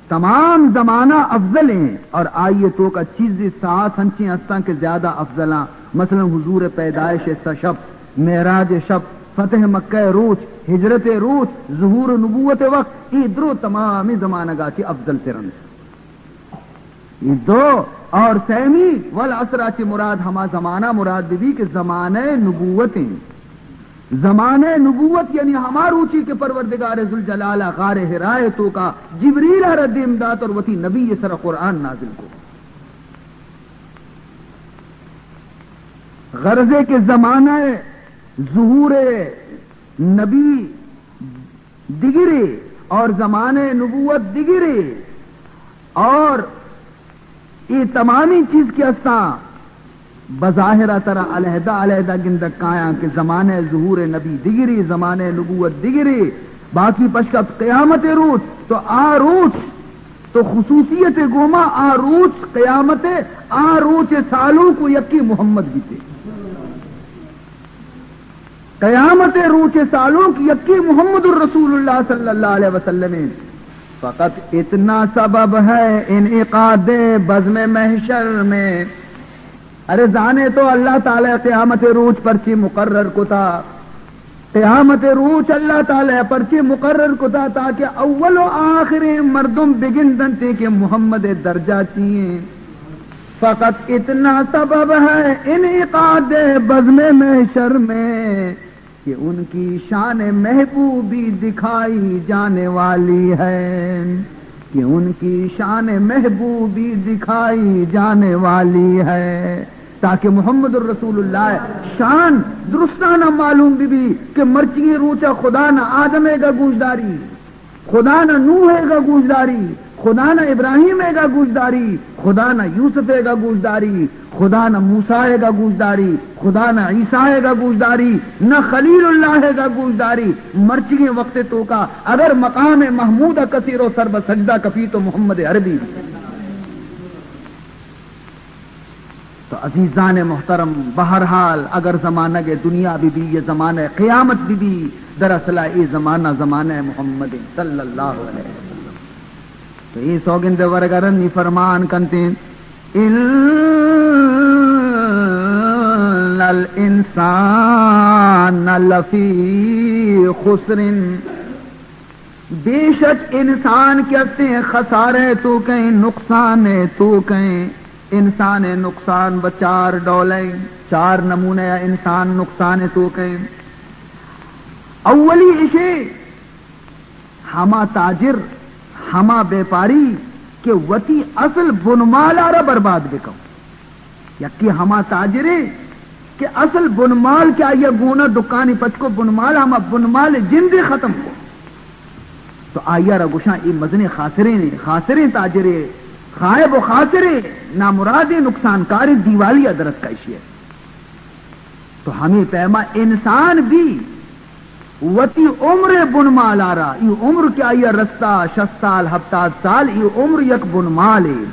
A: تمام زمانہ افضل ہیں اور آئیے تو کا چیز ساتھ ہنچیں ہستاں کے زیادہ افضلاں مثلا حضور پیدائش شب معراج شب فتح مکہ روچ ہجرت روچ ظہور نبوت وقت یہ درو تمامی زمانہ گا چی افضل ترن یہ دو. اور سیمی والعصر چی مراد ہما زمانہ مراد بھی کہ زمانہ نبوتیں زمانہ نبوت یعنی ہمار اوچی کے پروردگار ذوالجلالہ غار حرائے تو کا جبریل رد امداد اور وتی نبی سر قرآن نازل کو. غرضے کے زمانہ ظہور نبی دگرے اور زمانہ نبوت دگرے اور یہ تمامی چیز کے استاں بظاہرہ ترا علیحدہ علیحدہ گندک آیا کہ زمانہ ظہور نبی دگری زمانہ نبوت دگری باقی پشکت قیامت روچ تو آروچ تو خصوصیت گوما آروچ قیامت آروچ سالوں کو یکی محمد بھی تھے. قیامت روچ سالوں کی یکی محمد الرسول اللہ صلی اللہ علیہ وسلم. فقط اتنا سبب ہے انعقاد بزم محشر میں. ارے جانے تو اللہ تعالی قیامت روز پرچی مقرر کو تھا قیامت روچ اللہ تعالی پرچے مقرر کتا تاکہ اول و آخر مردم بگن دنتے کہ محمد درجہ چیئے. فقط اتنا سبب ہے انعقاد بزم محشر میں کہ ان کی شان محبوبی دکھائی جانے والی ہے، کہ ان کی شان محبوبی دکھائی جانے والی ہے، تاکہ محمد الرسول اللہ شان درستانہ معلوم بھی کہ مرچی روچا خدا نہ آدم گا گوشداری، خدا نہ نوح گا گوشداری، خدا نہ ابراہیم گا گوشداری، خدا نہ یوسف گا گوشداری، خدا نہ موسیٰ گا گوشداری، خدا نہ عیسیٰ گا گوشداری، نہ خلیل اللہ گا گوشداری. مرچی وقت تو کا اگر مقام محمود کثیر و سرب سجدہ کفی تو محمد عربی. تو عزیزان محترم، بہرحال اگر زمانہ کے دنیا بھی یہ زمانہ قیامت بھی دراصل یہ زمانہ زمانہ محمد صلی اللہ علیہ وسلم. تو یہ سوگند ورگرن فرمان کنتے ان الانسان لفی خسر، بے شک انسان کہتے ہیں خسارے تو کہیں نقصان تو کہیں. انسان نقصان بچار ڈولے، چار نمونے انسان نقصان تو کہیں. اولی اشے ہما تاجر ہما بیپاری کہ وتی اصل بنمال آرہ برباد بکو، یکی ہما تاجرے کہ اصل بنمال کیا یہ گونا دکانی پچ کو بنمال ہما بنمال جندے ختم کو. تو آیا را گوشاں ای مزنے خاسریں تاجرے خائب و خاسرے نامراد نقصان کاری دیوالی ادرس کا اشیاء. تو ہمیں پیما انسان بھی وتی عمر بنمال آ رہا، یہ عمر کیا یہ رستہ 60 سال 70 سال، یہ عمر یک بنمال ہے.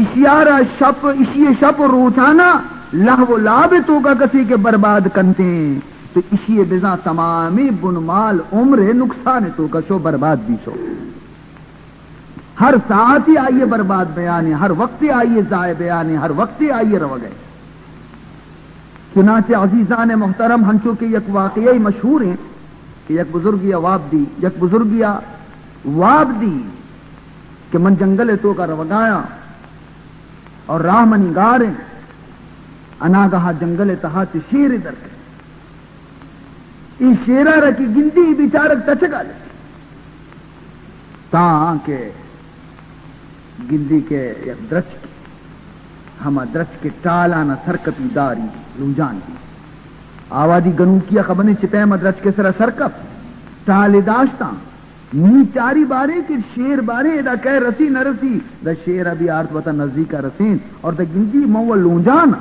A: اشیارہ شپ اشی شپ روچانا لہو لاب تو کا کسی کے برباد کنتے ہیں. تو اشی بزا تمامی بنمال عمر نقصان تو کا شو برباد بھی شو. ہر ساعت ہی آئیے برباد بیان ہے، ہر وقت ہی آئیے ضائع بیان ہے، ہر وقت ہی آئیے رو گئے. چنانچہ عزیزان محترم ہنچو کے یک واقعی مشہور ہیں کہ یک بزرگیا واب دی کہ من جنگل تو کا روگایا اور راہ منی گاریں اناگاہ جنگل تہا شیر ادھر کے ای شیرہ رکی گندی بیچارک تچگا لے تاں کہ گندی کے یک درچ کی ہما درچ کے ٹالانا سرکپی داری لوجان دی آوادی گنو کیا خبریں چپے مدرچ کے سرا سرکپ ٹالے داشتا نی چاری بارے کہ شیر بارے دا کہہ رسی نہ رسی دا شیر ابھی آرت وطا نزدیکا رسین اور دا گندی مو لونجانا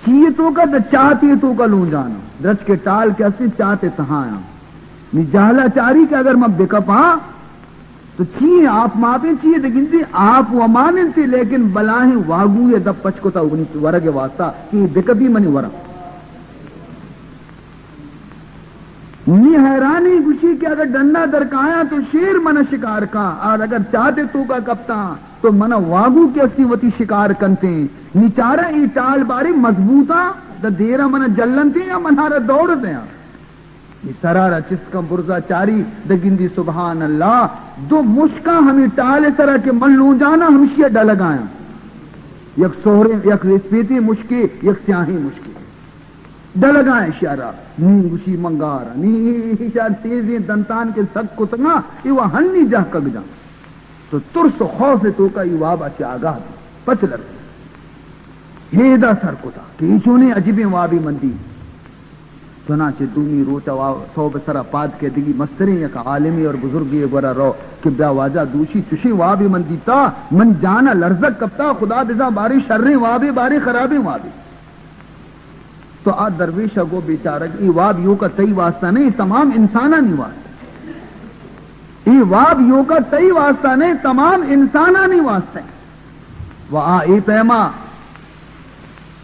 A: چیئے تو کا دا چاہتی تو کا لونجانا درچ کے ٹال کے اسی چاہتے تہایا نی جہلا چاری کہ اگر میں بکپ ہاں تو چیئے آپ ماپیں چیئے دا گندی آپ ومانن تھی لیکن بلاہیں واگو یا دب پچ کو تا اگنی ورگ واسطہ کہ بکبی منی ورگ نی حیرانی گوشی کہ اگر ڈنڈا درکایا تو شیر من شکار کا اور اگر چاہتے تو کا کپتا تو من واگو کی اسی وتی شکار کنتے نی چارہ ای ٹال باری مضبوطا دا دیرہ من جلنتے یا منارہ دوڑ دیا سرارا چسکا برزا چاری دا گندی سبحان اللہ دو مشکا ہمیں ٹالے سرا کے من لوں جانا ہمشیہ ڈلگایا یک سوہرے یک ریسپیتی مشکی یک سیاہی مشکی ڈلگائیں اشارہ نی گوشی منگارا نی اشار تیزی دنتان کے سک کتنگا ایوہ ہنی جہ کگ جا تو ترس و خوف تو کا ایوہ باچی آگاہ دی پچ لرسی ہیدہ سر کتا کہ ایچونے عجیبیں وابی مندی چنانچہ دومی روچا صوب سرا پاد کے دگی مستریں یک عالمی اور بزرگی گورا رو کہ بیا واجہ دوشی چشی وابی مندی تا من جانا لرزک کپتا خدا دزا باری شریں وابی باری خرابی وابی. تو آ درویش گو بیچارک ای واب یو کا تئی واسطہ نہیں تمام انسانہ نہیں واسطہ ای واب یو کا تئی واسطہ نہیں تمام انسانہ نہیں واسطہ وہ آ ای پیما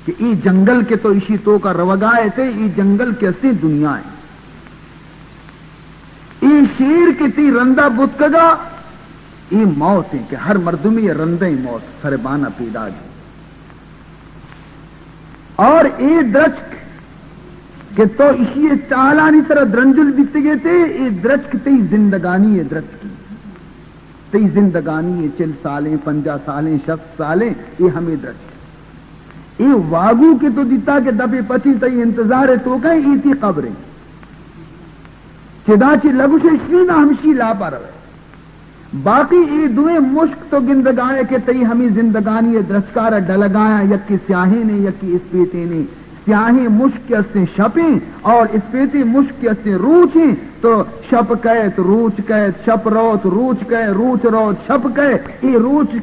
A: کہ ای جنگل کے تو اسی تو کا روگائے تھے ای جنگل کے اسی دنیا ہے ای شیر کی تی رندہ بتکگا ای موت ہے کہ ہر مردمی رندہ ہی موت سربانہ پیدا جی اور ای درچک کہ تو اسی چالانی طرح درنجل بیتے گئے تھے یہ درج کی تی زندگانی ہے درج کی تی زندگانی ہے 40 سالیں 50 سالیں 60 سالیں یہ ہمیں درج یہ واگو کے تو دیتا کہ دبے پچی تی انتظار ہے تو کہیں یہ تھی قبریں چدا چی لگو سے اشلی نہ ہمشی لاپا روے باقی یہ دوئے مشک تو گندگانے کے تی ہمیں زندگانی ہے درجکار ڈلگایا یکی سیاہیں نے یکی اسپیتے نے سیاہیں مشک کے سے شپیں اور اسپیتی مشک کے سے روچیں تو شپ کہت روچ کہت شپ روت روچ کہے روچ روت شپ کہے یہ روچ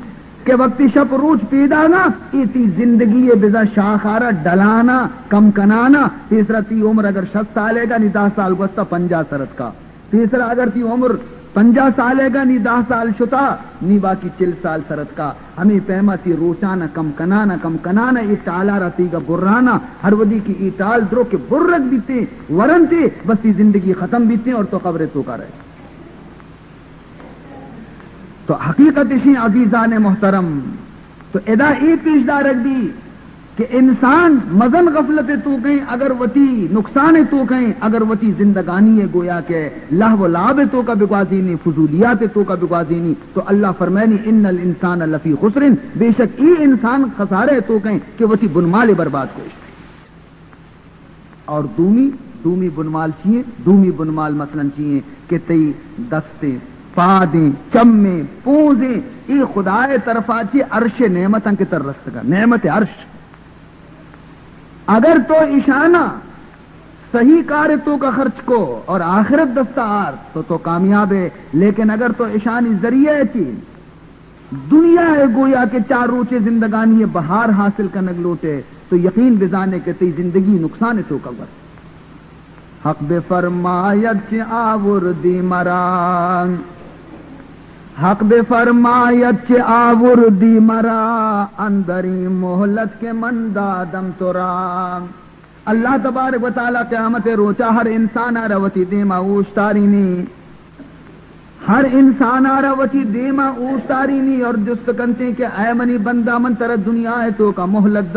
A: کے وقتی شپ روچ پیدا نا یہ تی زندگی بزا شاخارا ڈلانا کم کنانا تیسرا تی عمر اگر 60 سال ہے گا نی 10 سال گوستا 50 سرت کا تیسرا اگر تی عمر 50 سال ہے گا نی 10 سال شتا نی باقی 40 سال سرت کا ہمیں پیما تی روچانا کم کنانا یہ ٹالا رہتی گا برانا ہر ودی کی یہ ٹال درو کے بررک بیتے ورنتے بس یہ زندگی ختم بیتے اور تو قبر تو کا رہے تو حقیقت اسی عزیزان محترم تو ادا ای پیشدار رکھ دی کہ انسان مزن غفلت تو کہیں اگر وتی نقصان تو کہیں اگر وتی زندگانی ہے گویا کہ لہو و لعب تو کا بگوازینی فضولیات تو کا بگوازینی تو اللہ فرمائنی ان الانسان لفی خسر بے شک ای انسان خسارے تو کہیں کہ وتی بنمال برباد کوئی اور دومی بنمال چیئے دومی بنمال مثلا چیئے کہ تی دستے پادیں چمیں پوزیں ای خدای طرفا چی عرش نعمتاں کی تر رست کا نعمت عرش اگر تو اشانہ صحیح کار تو کا خرچ کو اور آخرت دستار تو کامیاب ہے لیکن اگر تو اشانی ذریعہ چی دنیا ہے گویا کے 4 روچے زندگانی بہار حاصل کا نگلوٹے تو یقین بزانے کے تی زندگی نقصان تو کا بس حق بے فرمایت چی آوردی مران حق بے فرمایت چی آوردی مرا اندری محلت کے من دادم ترا اللہ تبارک و تعالی قیامت روچا ہر انسان آروتی دیما اوشتارینی ہر انسان آروتی دیما اوشتارینی اور جست کنتے کہ اے منی بندہ من تر دنیا ہے تو کا محلت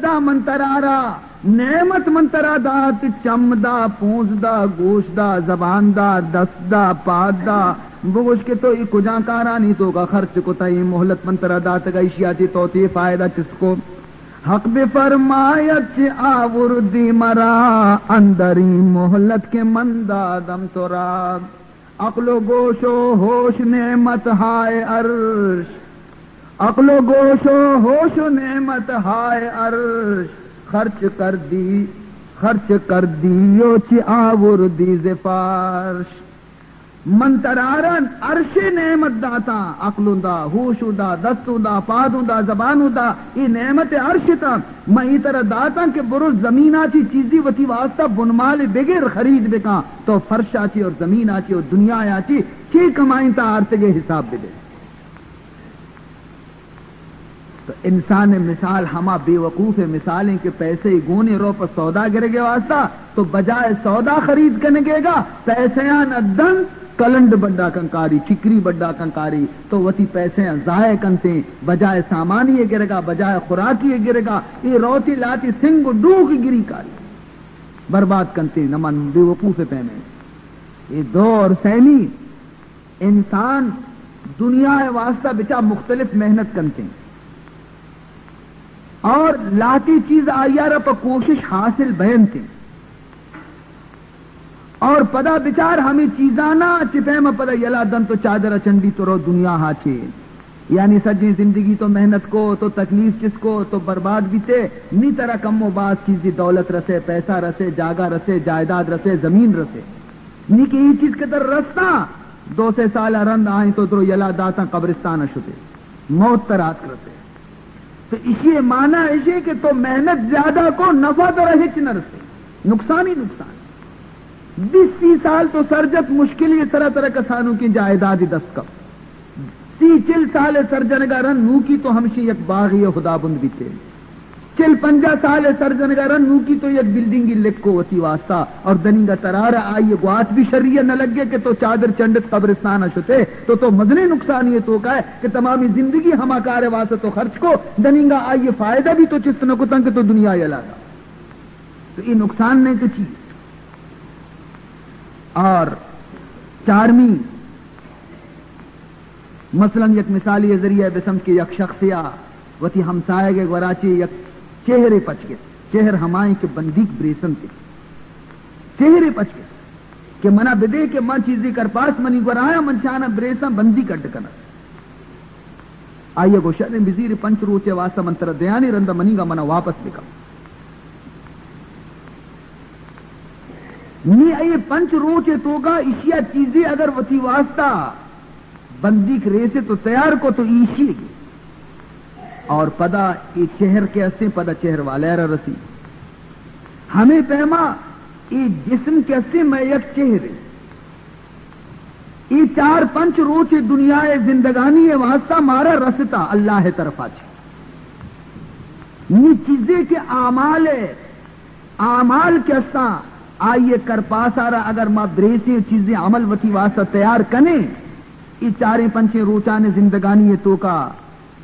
A: دا من ترارا نعمت منترا دا چم دا پونز دا گوش دا زبان دا دست دا پاد دا بگوش کے تو ای کجا کارانی تو کا خرچ کو تائی محلت منترا دا تگیشیا چی تو تی فائدہ چس کو حق بے فرمایت چی آوردی مرا اندری محلت کے مندادم ترا عقل و گوش و ہوش نعمت ہائے عرش عقل و گوش و ہوش نعمت ہائے عرش خرچ کر دیو چی آوردی زفارش منترارن عرش نعمت داتا عقل دا ہوش دا دست دا پاد دا زبان دا یہ نعمت عرش تا میں ای طرح داتا کہ برو زمین آچی چیزی وتی واسطہ بنمال بغیر خرید بکا تو فرش آچی اور زمین آچی اور دنیا آچی چی کمائیں تا آرتگے حساب دے تو انسان مثال ہما بے وقوف مثالیں کہ پیسے گونے رو پر سودا گرے گے واسطہ تو بجائے سودا خرید کرنے گے گا پیسیاں دن کلنڈ بڑا کنکاری چکری بڑا کنکاری تو وتی پیسے ضائع کنتے بجائے سامانی یہ گرے گا بجائے خوراکی یہ گرے گا یہ روتی لاتی سنگ ڈوک گری کاری برباد کنتے نمن بے وقوف پہنے یہ دور سینی انسان دنیا واسطہ بچا مختلف محنت کنتے اور لاتی چیز آیارہ پر کوشش حاصل بہن تھی اور پدا بچار ہمیں چیزانا چپے میں پدا یلا دن تو چادر چنڈی تو رو دنیا ہاچے یعنی سجی زندگی تو محنت کو تو تکلیف جس کو تو برباد بیتے نی طرح کم و باز چیزی دولت رسے پیسہ رسے جاگا رسے جائیداد رسے زمین رسے نی کہ یہ چیز کے در رستا 200 سال رند آئیں تو درو یلا داتا قبرستان شدے موت ترات کرتے تو اسی معنی ایسے کہ تو محنت زیادہ کو نفع تو رہے چنر سے نقصان ہی نقصان 20 سال تو سرجت مشکل یہ طرح کسانوں کی جائیداد 10 کپ 30 سال سرجنگا رن نو کی تو ہمشی یک باغی خدا بند بیتے 50 سال سرجنگا رن نو کی تو یک بلڈنگی لک کو وتی واسطہ اور دنینگا ترارا آئیے گوات بھی شریعہ نہ لگے کہ تو چادر چنڈت قبرستان شتے تو مزنے نقصان یہ تو کا ہے کہ تمامی زندگی ہما کار واسطہ تو خرچ کو دنینگا آئیے فائدہ بھی تو چست نہ کو تنگ تو دنیا یلا گا تو یہ نقصان نہیں تو چیز. اور چارمی مثلا یک مثالی ذریعہ بسم کے یک شخصیا وتی ہمسائے گے گوراچی یک چہرے پچ کے چہر ہمائیں کے بندیک بریسن کے چہرے پچ کے کہ منا بدے کہ ماں چیزی کر پاس منی گورایا منشانہ بریسن بندی کٹ کنا آئیے گو شرم بزیر پنچ روچے واسا منتر دیانی رندہ منی گا منا واپس بکا نی آئیے پنچ روچے تو گا اشیا چیزیں اگر وتی واسطہ بندی ریسے تو تیار کو تو ایشی گی اور پدا یہ چہر کے اسے پدا چہر والے رسی ہمیں پہما یہ جسم کے اسے میں یک چہرے یہ چار پنچ روچے دنیا زندگانی واسطہ مارا رستا اللہ طرف آچے یہ چیزیں کے اعمال کے اسا آئیے کر پاس آ رہا اگر ماں بریسی چیزیں عمل وتی واسطہ تیار کنے یہ چارے پنچے روچانے زندگانی تو کا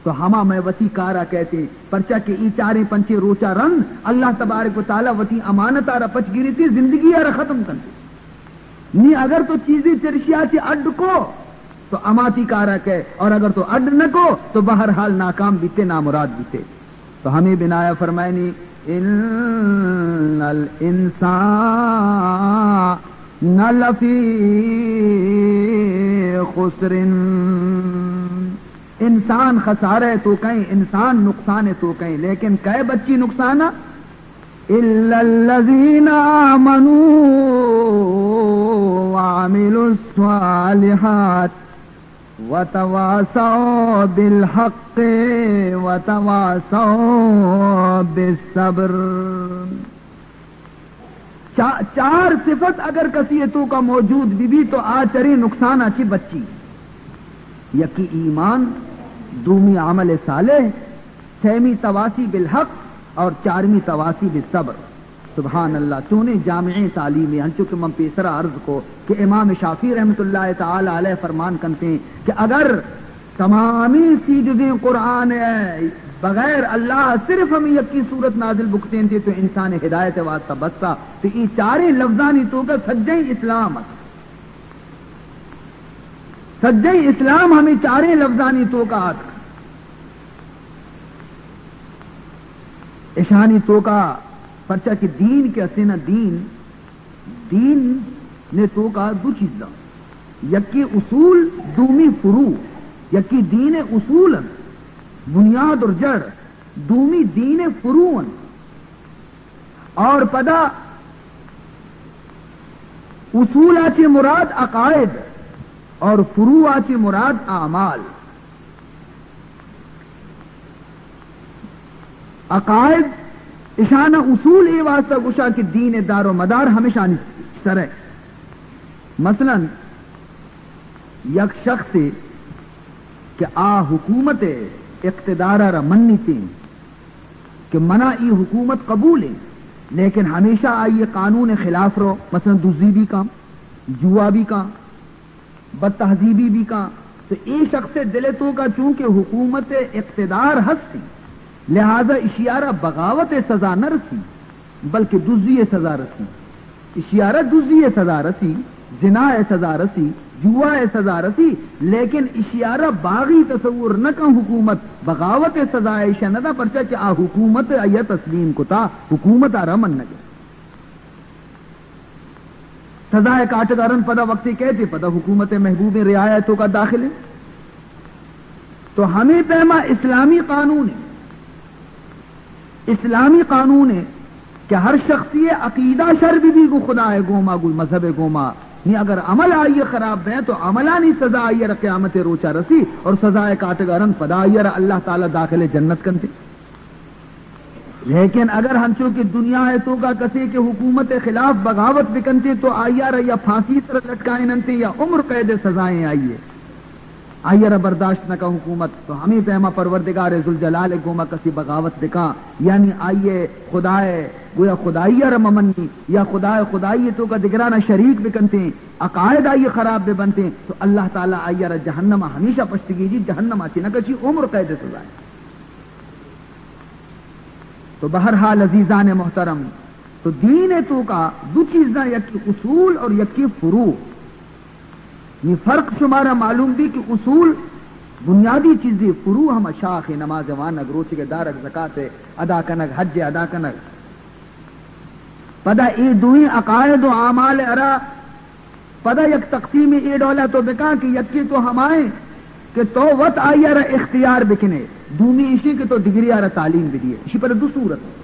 A: تو ہما میں وتی کارا کہتے پرچا کہ یہ چارے پنچے روچا رن اللہ تبارک و تعالی وتی امانت آرہ پچ گیری تھی زندگی آرہ ختم کرتے نی اگر تو چیزیں چرشیا سے اڈ کو تو اماتی کارا کہ اور اگر تو اڈ نہ کو تو بہرحال ناکام بیتے نامراد بیتے. تو ہمیں بنایا فرمائنی ان الانسان لفی خسر انسان خسارے تو کہیں انسان نقصان تو کہیں لیکن کئے بچی نقصان الا الذین آمنوا وعملوا الصالحات وتواصوا بالحق وتواصوا بالصبر. چار صفت اگر کسیتوں کا موجود بھی تو آچری نقصان اچھی بچی یکی ایمان دومی عمل صالح سیمی تواسی بالحق اور چارمی تواسی بالصبر. سبحان اللہ چونے جامع تعلیم ہنچو کہ من پیسرا عرض کو کہ امام شافعی رحمت اللہ تعالی علیہ فرمان کرتے ہیں کہ اگر تمامی سیجدیں قرآن ہے بغیر اللہ صرف ہمیں یکی صورت نازل بکتے ہیں تو انسان ہدایت واسطہ بستا تو یہ چارے لفظانی تو کا سجدہ اسلام سجدہ اسلام ہمیں چارے لفظانی تو کا اشانی تو کا پرچا کہ دین کے اسے دین نے تو کا دو چیزاں یکی اصول دومی فروع یکی دین اصول بنیاد اور جڑ دومی دین فروع اور پدا اصول آچے مراد عقائد اور فروع آچے مراد اعمال. عقائد اشانہ اصول اے واسطہ گشا کہ دین دار و مدار ہمیشہ سر ہے. مثلا یک شخص کہ آ حکومت اقتدار را منی تھی کہ منا ای حکومت قبول ہے لیکن ہمیشہ آئیے قانون خلاف رو مثلا دزی بھی کام جوا بھی کام بد تہذیبی بھی کام تو ای شخص دل تو کا چونکہ حکومت اقتدار ہستی لہذا اشیارہ بغاوت سزا نہ رسی بلکہ دزی سزا رسی اشیارہ دزی سزا رسی زنا سزا رسی جوا سزا رسی لیکن اشیارہ باغی تصور نہ کا حکومت بغاوت سزا ایشا نہ پرچا کہ آ حکومت آیا تسلیم کو تا حکومت آ رمن نہ سزا کاٹدارن پدا وقتی کہتے پدا حکومت محبوب رعایتوں کا داخل ہے. تو ہمیں پہما اسلامی قانون ہے کہ ہر شخصی عقیدہ شر بھی کو خدا ہے گوما گل مذہب گوما نہیں اگر عمل آئیے خراب ہے تو عملانی سزا آئیے قیامت روچا رسی اور سزا کاٹگارن پدا آئیے اللہ تعالی داخل جنت کنتے. لیکن اگر ہنچو کی دنیا ہے تو کا کسی کے حکومت خلاف بغاوت بکنتے تو آئیے یا پھانسی طرح لٹکائیں ننتے یا عمر قید سزائیں آئیے برداشت نہ کا حکومت. تو ہمیں پیما پروردگار ذوالجلال گوما کسی بغاوت دکھا یعنی آئیے خدائے گویا خدائی رمنی یا خدائی تو کا دگرانہ شریک بکنتے ہیں عقائد آئیے خراب بے بنتے ہیں تو اللہ تعالیٰ آئیے جہنم ہمیشہ پشتگی جی جہنم آتی نہ کسی عمر قید سزائیں. تو بہرحال عزیزان محترم تو دین تو کا دو چیزاں یکی اصول اور یکی فروع. یہ فرق شمارا معلوم بھی کہ اصول بنیادی چیزیں، فروع ہم شاخ نماز وانگ روچے کے دارک زکات ادا کنگ حج ادا کنگ پدا ای دوئی عقائد و اعمال ارا پدا یک تقسیم ای ڈولا تو بکا کہ یکی تو ہمائیں کہ تو وط آئی ارا اختیار بکنے دومی اسی کے تو ڈگری ارا تعلیم بھی دیے. اسی پر دو صورت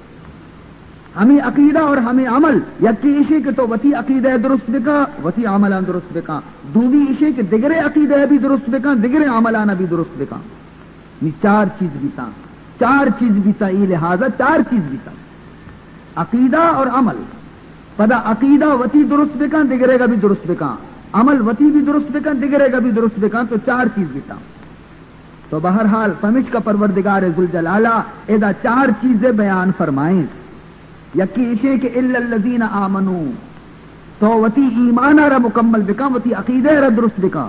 A: ہمیں عقیدہ اور ہمیں عمل، یکی اسی کے تو وتی عقیدہ درست بکا وتی عملان درست بکا، دومی اسی کے دگرے عقیدہ بھی درست بکا دگرے عملان بھی درست بکا. یہ چار چیز بیتا یہ لہذا چار چیز بیتا عقیدہ اور عمل. پدا عقیدہ وتی درست بکا دگرے کا بھی درست بکا، عمل وتی بھی درست بکا دگرے کا بھی درست بکا، تو چار چیز بیتا. تو بہرحال فمش کا پروردگار ذوالجلالہ ادا چار چیزیں بیان فرمائیں. یکی اشے کہ الا الذین آمنوا تو وتی ایمان را مکمل بکا وتی عقیدہ را درست بکا،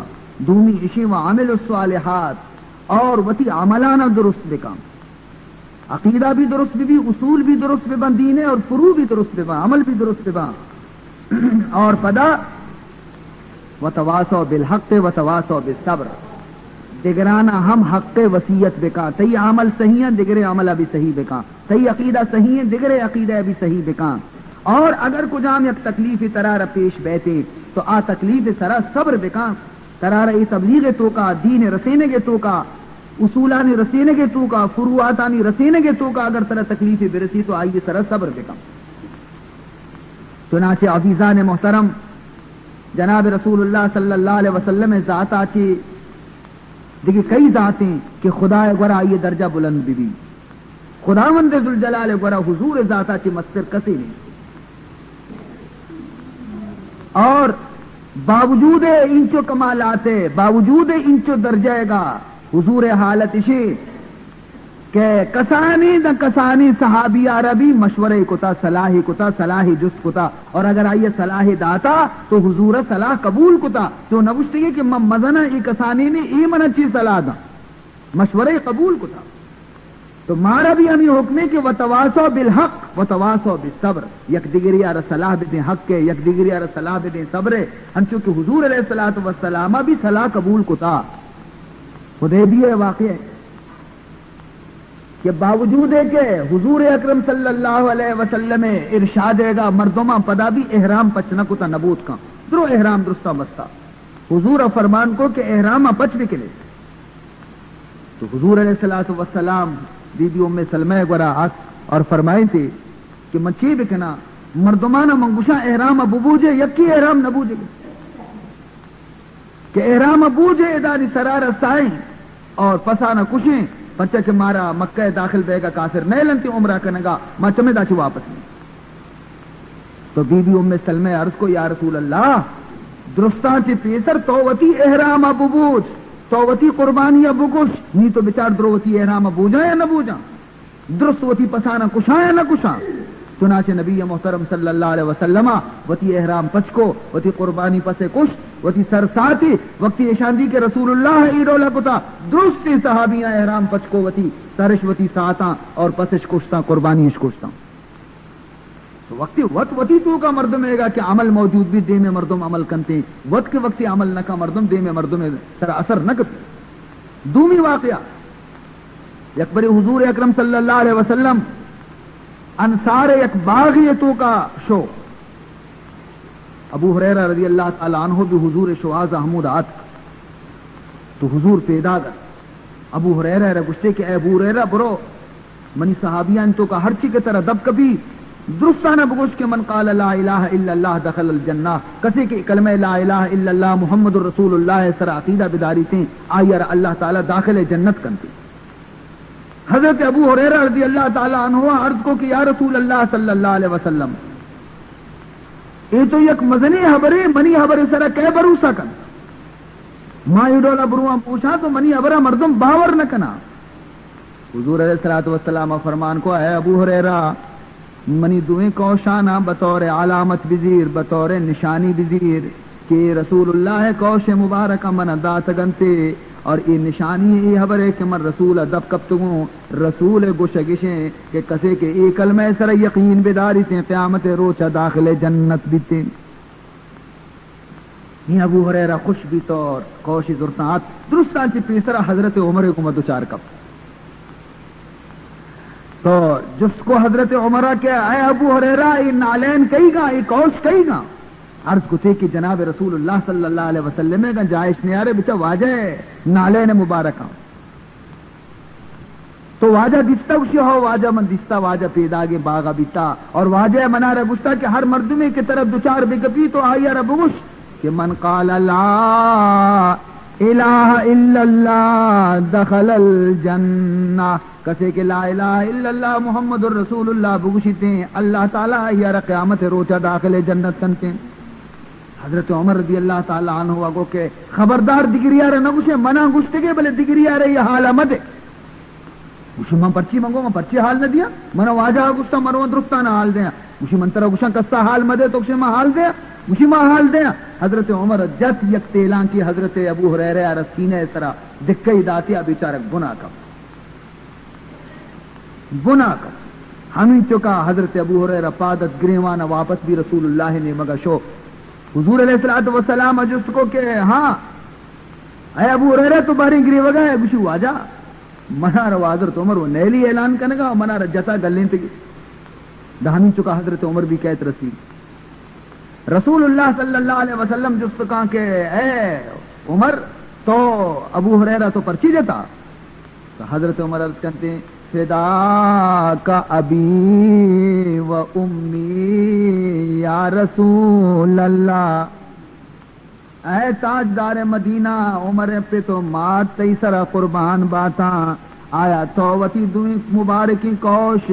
A: دومی اشے وعملوا الصالحات اور وتی عملانا درست بکا. عقیدہ بھی درست بھی اصول بھی درست بے دین اور فروع بھی درست بے عمل بھی درست بے اور پدا وتواصوا بالحق وتواصوا بالصبر دگرانا ہم حق وصیت بکا تی عمل صحیح ہے دگرے عمل ابھی صحیح بکا، تی عقیدہ صحیح ہے دگرے عقیدہ ابھی صحیح بکا. اور اگر کچھ ہم یک تکلیف ترار پیش بیٹھے تو آ تکلیف سرا صبر بکا، ترار ای تبلیغ تو کا دین رسینے کے تو کا اصولانی رسینے کے تو کا فروعاتانی رسینے کے تو کا اگر طرح تکلیف برسی تو آئیے سرا صبر بکا. چنانچہ عزیزان محترم جناب رسول اللہ صلی اللہ علیہ وسلم ذات آچے دیکھیں کئی ذاتیں کہ خدا گورا یہ درجہ بلند بھی خداوند ذوالجلال گورا حضور ذات آچے مستر کسی نہیں. اور باوجود انچو کمالات باوجود انچو درجہ گا حضور حالت اشی کہ کسانی نہ کسانی صحابی عربی مشورے کتا صلاحی جست کتا، اور اگر آئیے صلاح داتا تو حضور صلاح قبول کتا تو نوشتی ہے کہ مزنہ ای کسانی نے ای من اچھی صلاح دا مشورے قبول کتا. تو مارا بھی ہمیں حکم ہے کہ وتواصوا بالحق وتواصوا بالصبر، یک دیگری آر صلاح بدیں حق کے یک دیگری آر صلاح بدیں صبر. ہنچو کہ حضور علیہ الصلوۃ والسلام بھی صلاح قبول کتا. حدیبیہ واقع ہے کہ باوجود ہے کہ حضور اکرم صلی اللہ علیہ وسلم ارشاد گا مردما پدا بھی احرام پچنا کتا نبوت کا درو احرام درستہ مستا حضور فرمان کو کہ احرام پچ بھی کلے. تو حضور علیہ الصلوۃ والسلام بی بی ام سلمہ گورا اور فرمائے تھے کہ مچھی بکنا مردمانہ منگوشا احرام ببوجے یکی احرام نبوجے کہ احرام بوجے اداری سرار سائیں اور پسانہ کشیں بچہ کے مارا مکہ داخل بے گا کافر نہیں لنتی عمرہ کنگا ماں چمے داچی واپس نہیں. تو بی بی ام سلمہ عرض کو یا رسول اللہ درستان چی پیسر تووتی احرام ببوج تووتی قربانی بگوش نی تو بچار دروتی احرام بوجا یا نہ بوجا درست وتی پسانا کشا یا نہ کشا. چنانچہ نبی محترم صلی اللہ علیہ وسلم وتی احرام پچ کو وتی قربانی پسے کش وتی سر ساتھی وقتی اشاندی کے رسول اللہ ایڈولا کتا درست صحابیاں احرام پچ کو وتی سرش وتی ساتاں اور پسش کشتا قربانیش کشتا. تو وقتی تو کا مردم ہے گا کہ عمل موجود بھی دے میں مردم عمل کنتے وقت کے وقتی عمل نہ کا مردم دے میں مردم سر اثر نہ کرتے. دومی واقعہ یکبر حضور اکرم صلی اللہ علیہ وسلم انصار یک باغیتوں کا شو ابو ہریرہ رضی اللہ تعالی عنہ بھی حضور شواز احمود آت تو حضور پیدا گر ابو ہریرہ گشتے کہ اے ابو ہریرہ برو منی صحابیان تو کا ہر چی کے طرح دب کبھی درستانہ بگوش کے من قال لا الہ الا اللہ دخل الجنہ کسی کہ کلمہ لا الہ الا اللہ محمد الرسول اللہ سر عقیدہ بداری تھیں آئیر اللہ تعالی داخل جنت کنتے. حضرت ابو ہریرہ رضی اللہ تعالی عنہ عرض کو کہ یا رسول اللہ صلی اللہ علیہ وسلم اے تو یک مزنی حبرے منی حبرے سرا کہہ بروسا کن ماں ایڈولا بروان پوچھا تو منی حبرہ مردم باور نہ کنا. حضور علیہ الصلوۃ والسلام فرمان کو اے ابو ہریرہ منی دویں کوشانا بطور علامت بزیر بطور نشانی بزیر کہ رسول اللہ کوش مبارکہ من دات گنتے اور یہ نشانی یہ خبر ہے کہ من رسول ادب کبتگوں رسول گشگشیں کہ کسے کے ایک کلمہ سر یقین بیداری سے قیامت روچہ داخل جنت بیتے یہ ابو ہریرہ خوش بھی طور کوشش ارتاعت درستان چی پیسرہ حضرت عمر کو مدوچار کب تو جس کو حضرت عمرہ کہ اے ابو ہریرہ یہ نالین کئی گا یہ کوش کئی گا عرض کو تھے کہ جناب رسول اللہ صلی اللہ علیہ وسلم کا جائش نے آرے بچہ واجہ نالین مبارکہ تو واجہ دستا اسی ہو واجہ من دستا واجہ پیدا گے باغا بیتا اور واجہ منا رگشتا کہ ہر مردمے کی طرف دوچار بگپی تو آیا ربوش کہ من قال لا الہ الا اللہ دخل الجنہ کسے کہ لا الہ الا اللہ محمد الرسول اللہ بگشتے اللہ تعالیٰ یا قیامت روچہ داخل جنت کنتے حضرت عمر رضی اللہ تعالیٰ عنہ اگو کہ خبردار دگریارے نہ گوشے منع گوشتے گے بلے دگریارے یہ حال مدے گوشے من پرچی منگو من پرچی حال نہ دیا منہ واجہ گوشتا منو درستہ نہ حال دیا گوشے من ترہ گوشا کستا حال مدے تو گوشے من حال دیا گوشے من حال دیا حضرت عمر جت یک تیلان کی حضرت ابو ہریرہ رسینہ اس طرح دکئی داتیا بیچارک گناہ کا ہمیں چکا حضرت ابو ہریرہ پادت گریوانا واپس بھی رسول اللہ نے مگا شو حضور علیہ الصلوۃ والسلام جس کو کہ ہاں اے ابو ہریرہ تو باری گریوا گا ہے گوشو آجا منار حضرت عمر وہ نیلی اعلان کرنے گا منار جتا گلیں تھی دہمی چکا حضرت عمر بھی کہت رسی رسول اللہ صلی اللہ علیہ وسلم جس کو کہا کہ اے عمر تو ابو ہریرہ تو پرچی دیتا تو حضرت عمر عرض کرتے ہیں فداک ابی و امی یا رسول اللہ اے تاجدار مدینہ عمر پہ تو مات تیسرا قربان باتا آیا تو وتی دوئی مبارکی کوش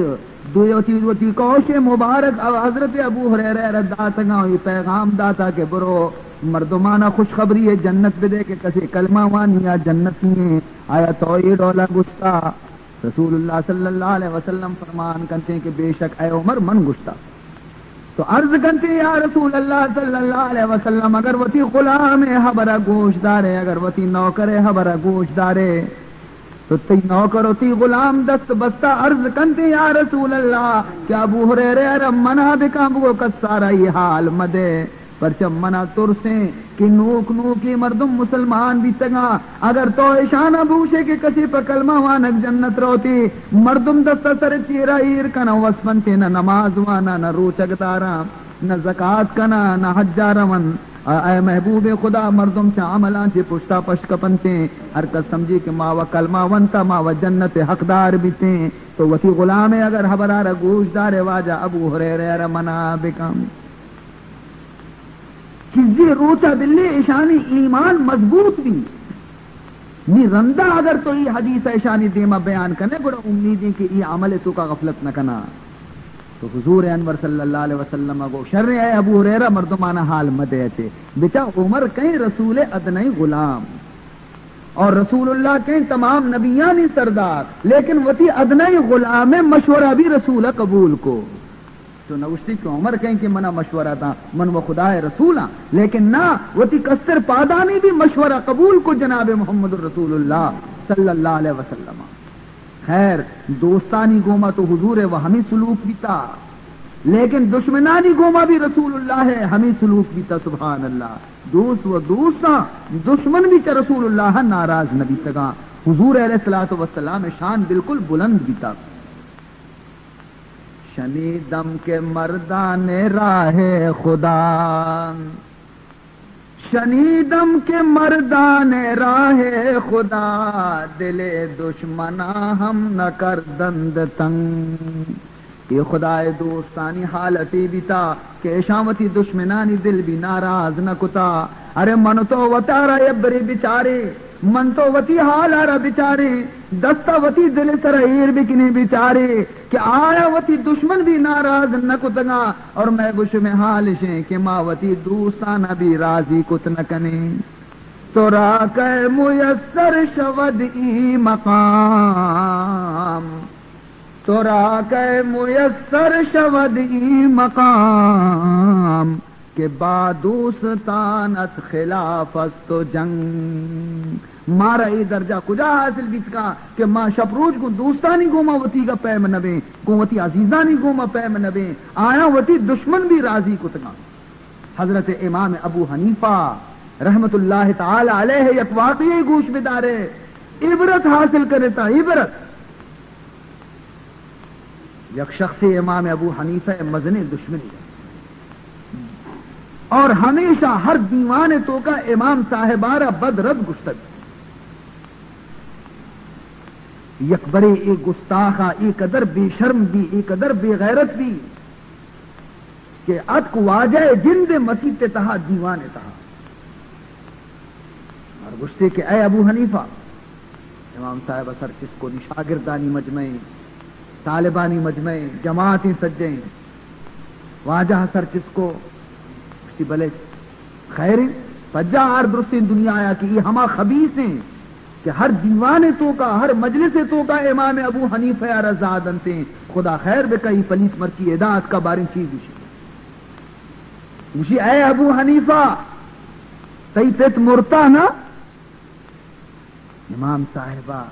A: دوئی کوش مبارک حضرت ابو ہریرہ داتا گا یہ پیغام داتا کہ برو مردمانہ خوشخبری ہے جنت بدے کہ کسی کلمہ وانی یا جنت نہیں آیا تو یہ ڈولا گشتا رسول اللہ صلی اللہ علیہ وسلم فرمان کرتے ہیں کہ بے شک اے عمر من گشتا تو عرض کرتے ہیں یا رسول اللہ صلی اللہ علیہ وسلم اگر وتی غلام حبرہ گوشت دارے اگر وتی نوکر حبرہ گوشت دارے تو تی نوکر تی غلام دست بستہ عرض کرتے ہیں یا رسول اللہ کیا ابو ہریرہ منا بکام کو کسارا یہ حال مدے پرچم منا ترسیں کہ نوک نوکی مردم مسلمان بھی تگا اگر تو اشانہ بوشے کہ کسی پہ کلمہ وانک جنت روتی مردم دست سر چیرہ ایر کنا وصفن تے نہ نماز وانا نہ روچک دارا نہ زکاة کنا نہ حجارہ من اے محبوب خدا مردم سے عملان چی پشتا پشک پنتے ہر کس سمجھی کہ ماوا کلمہ ونتا ماوا جنت حقدار بیتے تو وتی غلام اگر حبرار گوش دار واجہ ابو ہریرہ منا بکم چیزی روچا بلے اشانی ایمان مضبوط بھی نی رندہ اگر تو یہ حدیث اشانی دیما بیان کرنے گوڑا امیدیں کہ یہ عمل تو کا غفلت نہ کنا تو حضور انور صلی اللہ علیہ وسلم کو شر اے ابو ہریرہ مردمانہ حال مدے تھے بچا عمر کہیں رسول ادنی غلام اور رسول اللہ کہیں تمام نبیانی سردار لیکن وتی ادنی غلام مشورہ بھی رسول قبول کو تو نوشتی کہ عمر کہیں کہ منا مشورہ تھا من و خدا رسول لیکن نہ وہ تی کسر پادانی بھی مشورہ قبول کو جناب محمد الرسول اللہ صلی اللہ علیہ وسلم خیر دوستانی گوما تو حضور وہ ہمیں سلوک بھی تھا لیکن دشمنانی گوما بھی رسول اللہ ہے ہمیں سلوک بھی تھا سبحان اللہ دوست و دوستا دشمن بھی تھا رسول اللہ ناراض نبی تگا حضور علیہ الصلوۃ والسلام شان بالکل بلند بھی تھا شنیدم کے مردان راہ خدا شنیدم کے مردان راہ خدا دل دشمنا ہم نہ کر دند تنگ یہ خدا دوستانی حالتی بھی تھا کہ شامتی دشمنانی دل بھی ناراض نہ کتا ارے من تو وطارا یبری بیچارے من تو وتی حال آرہ بیچارے دستا وتی دل سرائیر بکنے بیچارے کہ آیا وتی دشمن بھی ناراض نہ کتگا اور میں گوش میں حال شیں کہ ماں وتی دوستانہ بھی راضی کت نہ کنے تو راکہ میسر شود ای مقام تو راکہ میسر شود ای مقام کہ با دوستانت خلاف است و جنگ مارا ای درجہ کجا حاصل بیت کا کہ ما شپروج کو دوستانی گوما وتی کا پیم نبے قوتی عزیزانی گوما پیم نبے آیا وتی دشمن بھی راضی کتنا. حضرت امام ابو حنیفہ رحمت اللہ تعالی علیہ یک واقعی گوش بدارے عبرت حاصل کرتا. عبرت یک شخص امام ابو حنیفہ مزن دشمنی اور ہمیشہ ہر دیوانے تو کا امام صاحبارہ بد رد گشتگ یک بڑے ایک گستاخا ایک قدر بے شرم بھی ایک قدر بے غیرت بھی کہ ات کو واجہ جند مسیح تہا دیوانے تہا اور گشتے کہ اے ابو حنیفہ امام صاحب اثر کس کو شاگردانی مجمع طالبانی مجمع جماعتیں سجیں واجہ سر کس کو بلے خیر سجا ہر درست دنیا آیا کہ یہ ہما خبیث ہیں کہ ہر دیوانے تو کا ہر مجلس تو کا امام ابو حنیفہ رضادن سے خدا خیر بے کئی پلیت مرچی اداعت کا بارن چیز مجھے اے ابو حنیفہ تی پیت مرتا نا. امام صاحبہ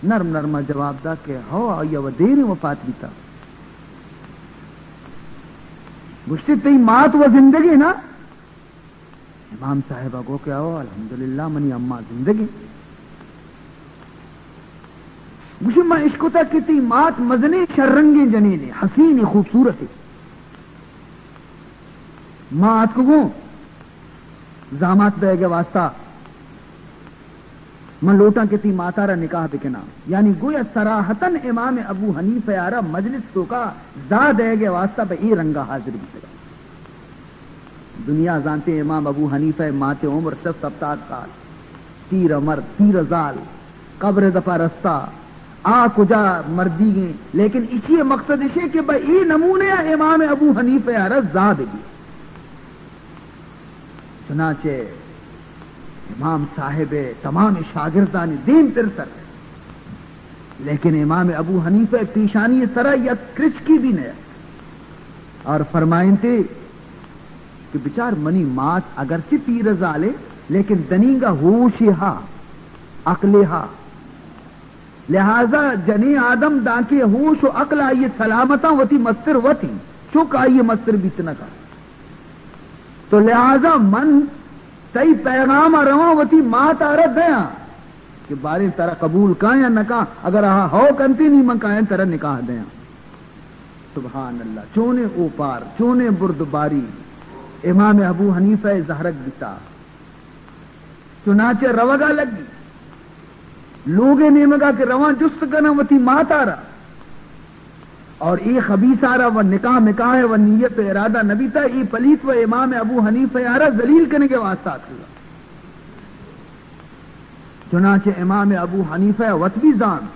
A: نرم نرمہ جواب دا کہ ہو یا و دیر وفات بیتا گشتی تی مات و زندگی نا. امام صاحبہ کو کیا ہو الحمدللہ منی اما زندگی مجھے میں عشق تا کہ تی مات مزنے شرنگی جنینے حسین خوبصورت مات کو زامات بے گے واسطہ من لوٹا کہ تی ماتارا نکاح بکنا یعنی گویا صراحتاً امام ابو حنیفہ آرہ مجلس تو کا زاد ہے گے واسطہ بے ای رنگا حاضر بھی سکا. دنیا جانتے امام ابو حنیفہ مات عمر 70 سال تیر مرد تیر زال قبر دفع رستہ آ کجا مردی گئے لیکن اسی مقصد ہے کہ بے ای نمونے امام ابو حنیفہ آرہ زاد بھی. چنانچہ امام صاحب تمام شاگردان دین ترسر لیکن امام ابو حنیفہ پیشانی سرا یا کرچ کی بھی نہیں اور فرمائیں تھے کہ بچار منی مات اگرچہ پیر زالے لیکن دنینگا ہوش ہا عقل ہا لہذا جنی آدم داکی ہوش و عقل آئیے سلامتاں وتی مستر وتی چک آئیے مستر بیتنا کا تو لہذا من تی پیغام رواں وتی مات آرہ دیا کہ بارے ترہ قبول کائیں یا نکاح اگر ہو کنتی نہیں من کائیں ترہ نکاح دیا. سبحان اللہ چونے اوپار چونے بردباری امام ابو حنیفہ زہرک بیتا چنانچہ روگا لگی لوگے نیمگا کہ رواں جست کنا وتی مات آرہ اور ای خبیث آرہ و نکاح مکاح و نیت و ارادہ نبی تا ای پلیت و امام ابو حنیفہ آرہ ذلیل کرنے کے واسطہ تھا. چنانچہ امام ابو حنیفہ وطبی زان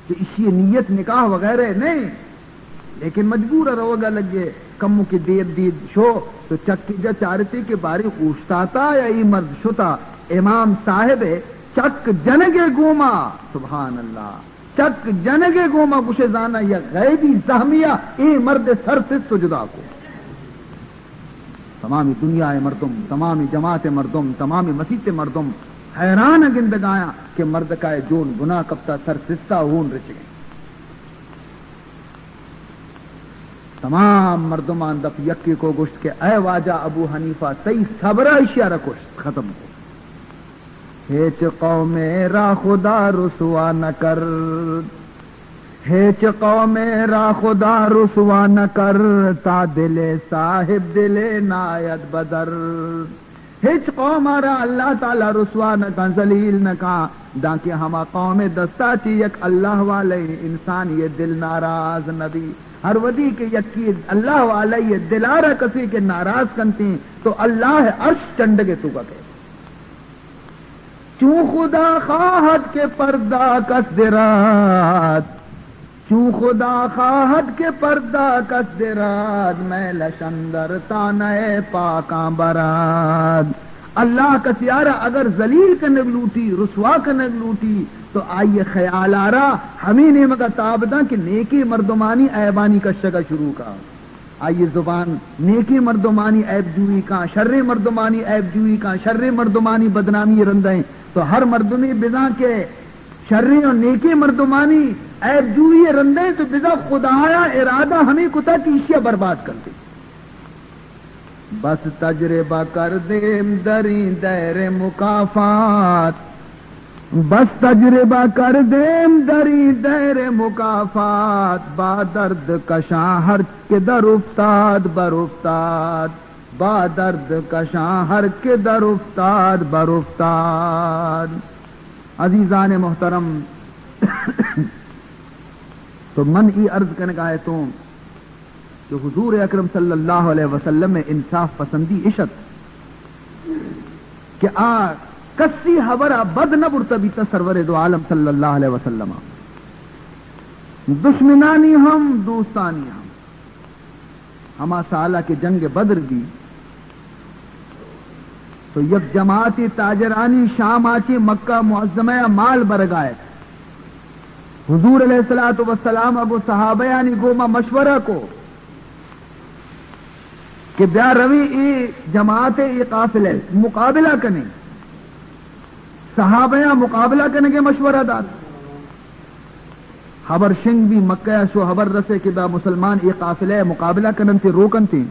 A: کہ اسی نیت نکاح وغیرہ نہیں لیکن مجبور روگا لگ گئے کمو کی دیر دید شو تو چک جا چارتے کے بارے اوشتاتا یا ای مرد شتا امام صاحب چک جنگے گوما سبحان اللہ چک جنگے گوما گوشے زانا یا غیبی زہمیہ اے مرد سر سے سجدہ کو تمامی دنیا مردم تمامی جماعت مردم تمامی مسیح مردم حیران گندگایا کہ مرد کا جون گناہ کبتا سر سستا ہون رچ گئے. تمام مردمان دف یکی کو گشت کے اے واجہ ابو حنیفہ تی صبرہ اشیاء رکشت ختم ہو ہیچ قوم را خدا رسوا نہ کر ہیچ قوم را خدا رسوا نہ کر تا دل صاحب دل نایت بدر ہیچ قوم را اللہ تعالی رسوا نہ کن ذلیل نہ کا داکہ ہما قوم دستا چی یک اللہ والے انسان یہ دل ناراض نبی ہر ودی کے یکی اللہ والے یہ دلارہ کسی کے ناراض کنتی تو اللہ عرش چنڈگے تو گے چوں خدا خواہد کے پردہ کس درات چوں خدا خواہد کے پردہ کس درات میں لشندر تانے پاکاں برات. اللہ کا سیارہ اگر ذلیل کنگ لوٹی رسوا کنگ لوٹی تو آئیے خیال آ رہا ہمیں نے مگا تابدہ کہ نیکی مردمانی ایبانی کا شگا شروع کا آئیے زبان نیکی مردمانی عیب جوئی کا، شر مردمانی عیب جوئی کا، شر مردمانی بدنامی رندیں، تو ہر مردمی بزا کے شر اور نیکی مردمانی عیب جوئی رندیں تو بزا خدایا ارادہ ہمیں کتا تیشیا برباد کر دے. بس تجربہ کر دیم دری دیر مکافات، بس تجربہ کر دیم دری دیر مکافات، با درد کشاں ہر کے در افتاد بر افتاد، با درد کشاں ہر کے در افتاد بر افتاد. عزیزان محترم، تو من ای عرض کرنے کا ہے تو کہ حضور اکرم صلی اللہ علیہ وسلم میں انصاف پسندی عشت کہ کسی حبرہ بد نہ برتبیتا سرور دو عالم صلی اللہ علیہ وسلم، دشمنانی ہم دوستانی ہما سالہ کے جنگ بدر دی تو یک جماعتی تاجرانی شام آچی مکہ معظمہ مال برگائے. حضور علیہ الصلوۃ والسلام ابو صحابیانی گوما مشورہ کو کہ بیا روی ای جماعت ای قافلے مقابلہ کریں، صحابیاں مقابلہ کرنے کے مشورہ داد. حبر شنگ بھی مکہ شو حبر رسے کہ بیا مسلمان ای قافلے مقابلہ کرن تھی روکن تھی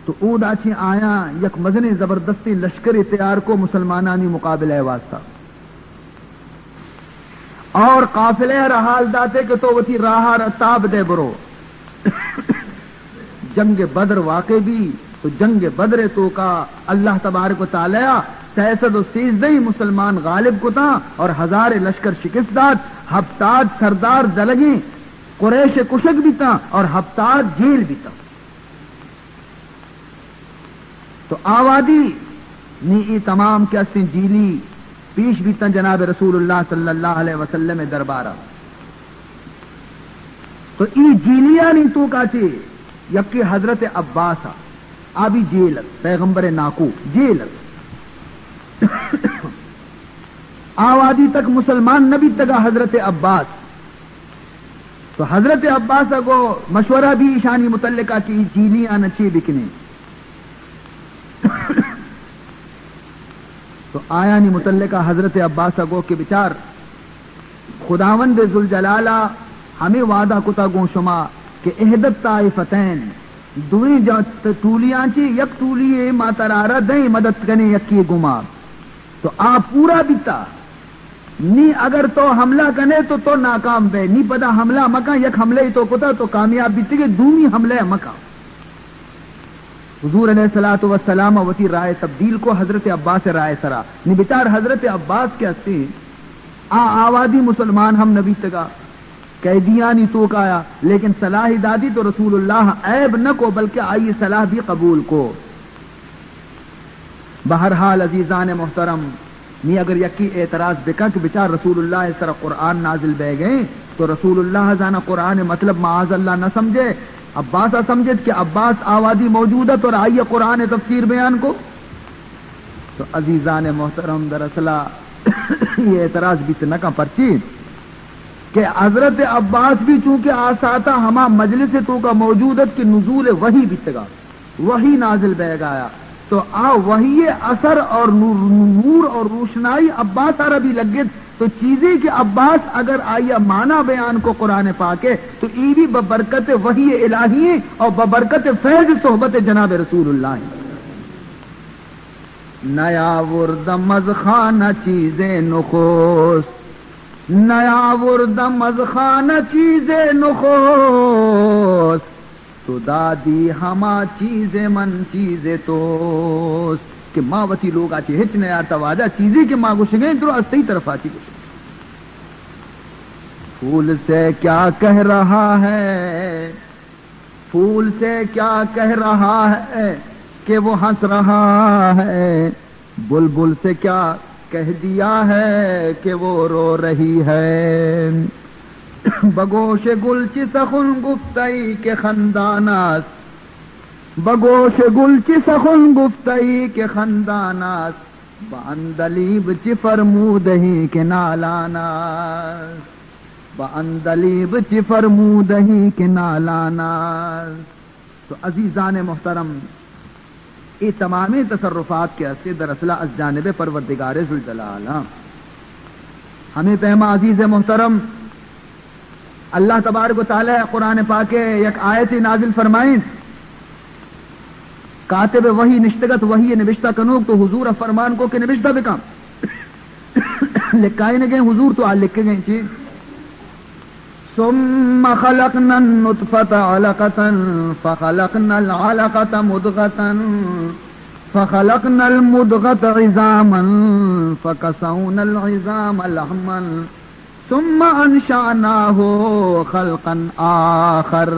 A: تو اود آچی آیا یک مزن زبردستی لشکری تیار کو مسلمانانی مقابلہ واسطہ اور قافلے رحال داتے کہ تو وہ تھی راہا رتاب دے برو. جنگ بدر واقع بھی تو جنگ بدر تو کا اللہ تبارک و تعالی 313 مسلمان غالب کو تھا اور 1000 لشکر شکست داد. ہفتاد سردار دلگی قریش کشک بھی تھا اور ہفتاد جیل بھی تھا. تو آوادی نی تمام کے اسیں جیلی پیش بھی تھا جناب رسول اللہ صلی اللہ علیہ وسلم دربارہ. تو ای جیلیا نہیں تو کا چی یکی حضرت عباس آبی جیلت پیغمبر ناکو جیلت آوادی تک مسلمان نبی تگا حضرت عباس. تو حضرت عباس کو مشورہ بھی ایشانی متعلقہ کی جیلیاں نچی بکنے تو آیا نہیں متعلقہ حضرت عباس کو کہ بچار خداوند ذوالجلالہ ہمیں وعدہ کتا گو شما کہ احدت طائفتین دوئی ٹولیاں چی یک ٹولی ماترارہ دیں مدد کنے یکی گما. تو آپ پورا بیتا نی اگر تو حملہ کنے تو ناکام بے نی پدا حملہ مکا یک حملے تو کتا تو کامیاب بیتی کہ دومی حملے مکا. حضور علیہ الصلوۃ والسلام وتی رائے تبدیل کو حضرت عباس رائے سرا نی بیچار حضرت عباس کے ہستی آوادی مسلمان ہم نبی تگا قیدیانی تو آیا لیکن صلاح دادی تو رسول اللہ عیب نہ کو بلکہ آئی صلاح بھی قبول کو. بہرحال عزیزان محترم نی اگر یکی اعتراض بکا کہ بچار رسول اللہ اس طرح قرآن نازل بہ گئے تو رسول اللہ جانا قرآن مطلب معاذ اللہ نہ سمجھے عباس سمجھت کہ عباس آوادی موجودت اور آئیے قرآن تفسیر بیان کو. تو عزیزان محترم دراصل یہ اعتراض بھی نہ کا پرچی کہ حضرت عباس بھی چونکہ آساتا ہما مجلس تو کا موجودت کی نزول وحی بھی تگا وحی نازل بہ گایا تو وحی اثر اور نور اور روشنائی عباس عربی لگت تو چیزیں کہ عباس اگر آیا معنی بیان کو قرآن پاکے تو ای بھی ببرکت وحی الہی اور ببرکت فیض صحبت جناب رسول اللہ. نیا وردم از خانہ چیزیں نخوست نیا وردم از خانہ چیزیں نخوست تو دادی ہما چیزیں من چیزیں توست. کہ ماں وتی لوگ آتی ہچ نے یار توادہ چیزیں کہ ماں گوش گئے تو صحیح طرف آتی گوش. پھول سے کیا کہہ رہا ہے پھول سے کیا کہہ رہا ہے کہ وہ ہنس رہا ہے بلبل سے کیا کہہ دیا ہے کہ وہ رو رہی ہے. بگوش گل چی سخن گفتئی کے خندانات بگوش گل چی سخن گفتئی کے خندانات باندلیب چی فرمودہی کے نالانات اندلیب چی فرمودہی کے نالانا. تو عزیزان محترم، یہ تمامی تصرفات کے حصے دراصل از جانب پروردگار ذوالجلال. ہمیں پہما عزیز محترم اللہ تبارک و تعالی قرآن پاک یک آیت نازل فرمائیں، کاتب وہی نشتگت وہی نوشتہ کنوک تو حضور فرمان کو کہ نوشتہ بکام لکھائے نہ گئے حضور تو لکھ کے گئے چیز. ثم خلقنا النطفة علقة فخلقنا العلقة مضغة فخلقنا المضغة عظاما فكسونا العظام لحما ثم انشأناه خلقا آخر.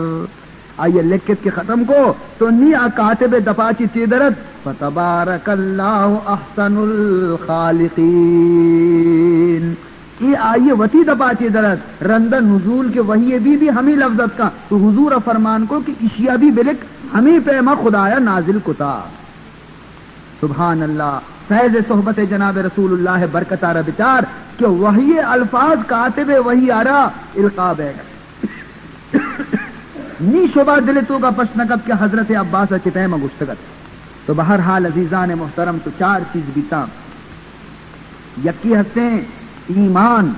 A: آئیے لکھت کے ختم کو تو نیا کاتب دپاچی چیدرت فتبارک اللہ احسن الخالقین. یہ آئیے وتی دپاچی درت رندہ نزول کے وحی بھی ہمیں لفظت کا تو حضور فرمان کو کہ اشیاء بھی بلک ہمیں پیما خدایا نازل کتا. سبحان اللہ. فیض صحبت جناب رسول اللہ برکت آرہ بچار کہ وحی الفاظ کاتب وحی آرہ القاب ہے نی شبہ دل تو کا پشنکب کہ حضرت عباس چپیما گشتگت. تو بہرحال عزیزان محترم تو چار چیز بیتا. یکی ہستے ایمان،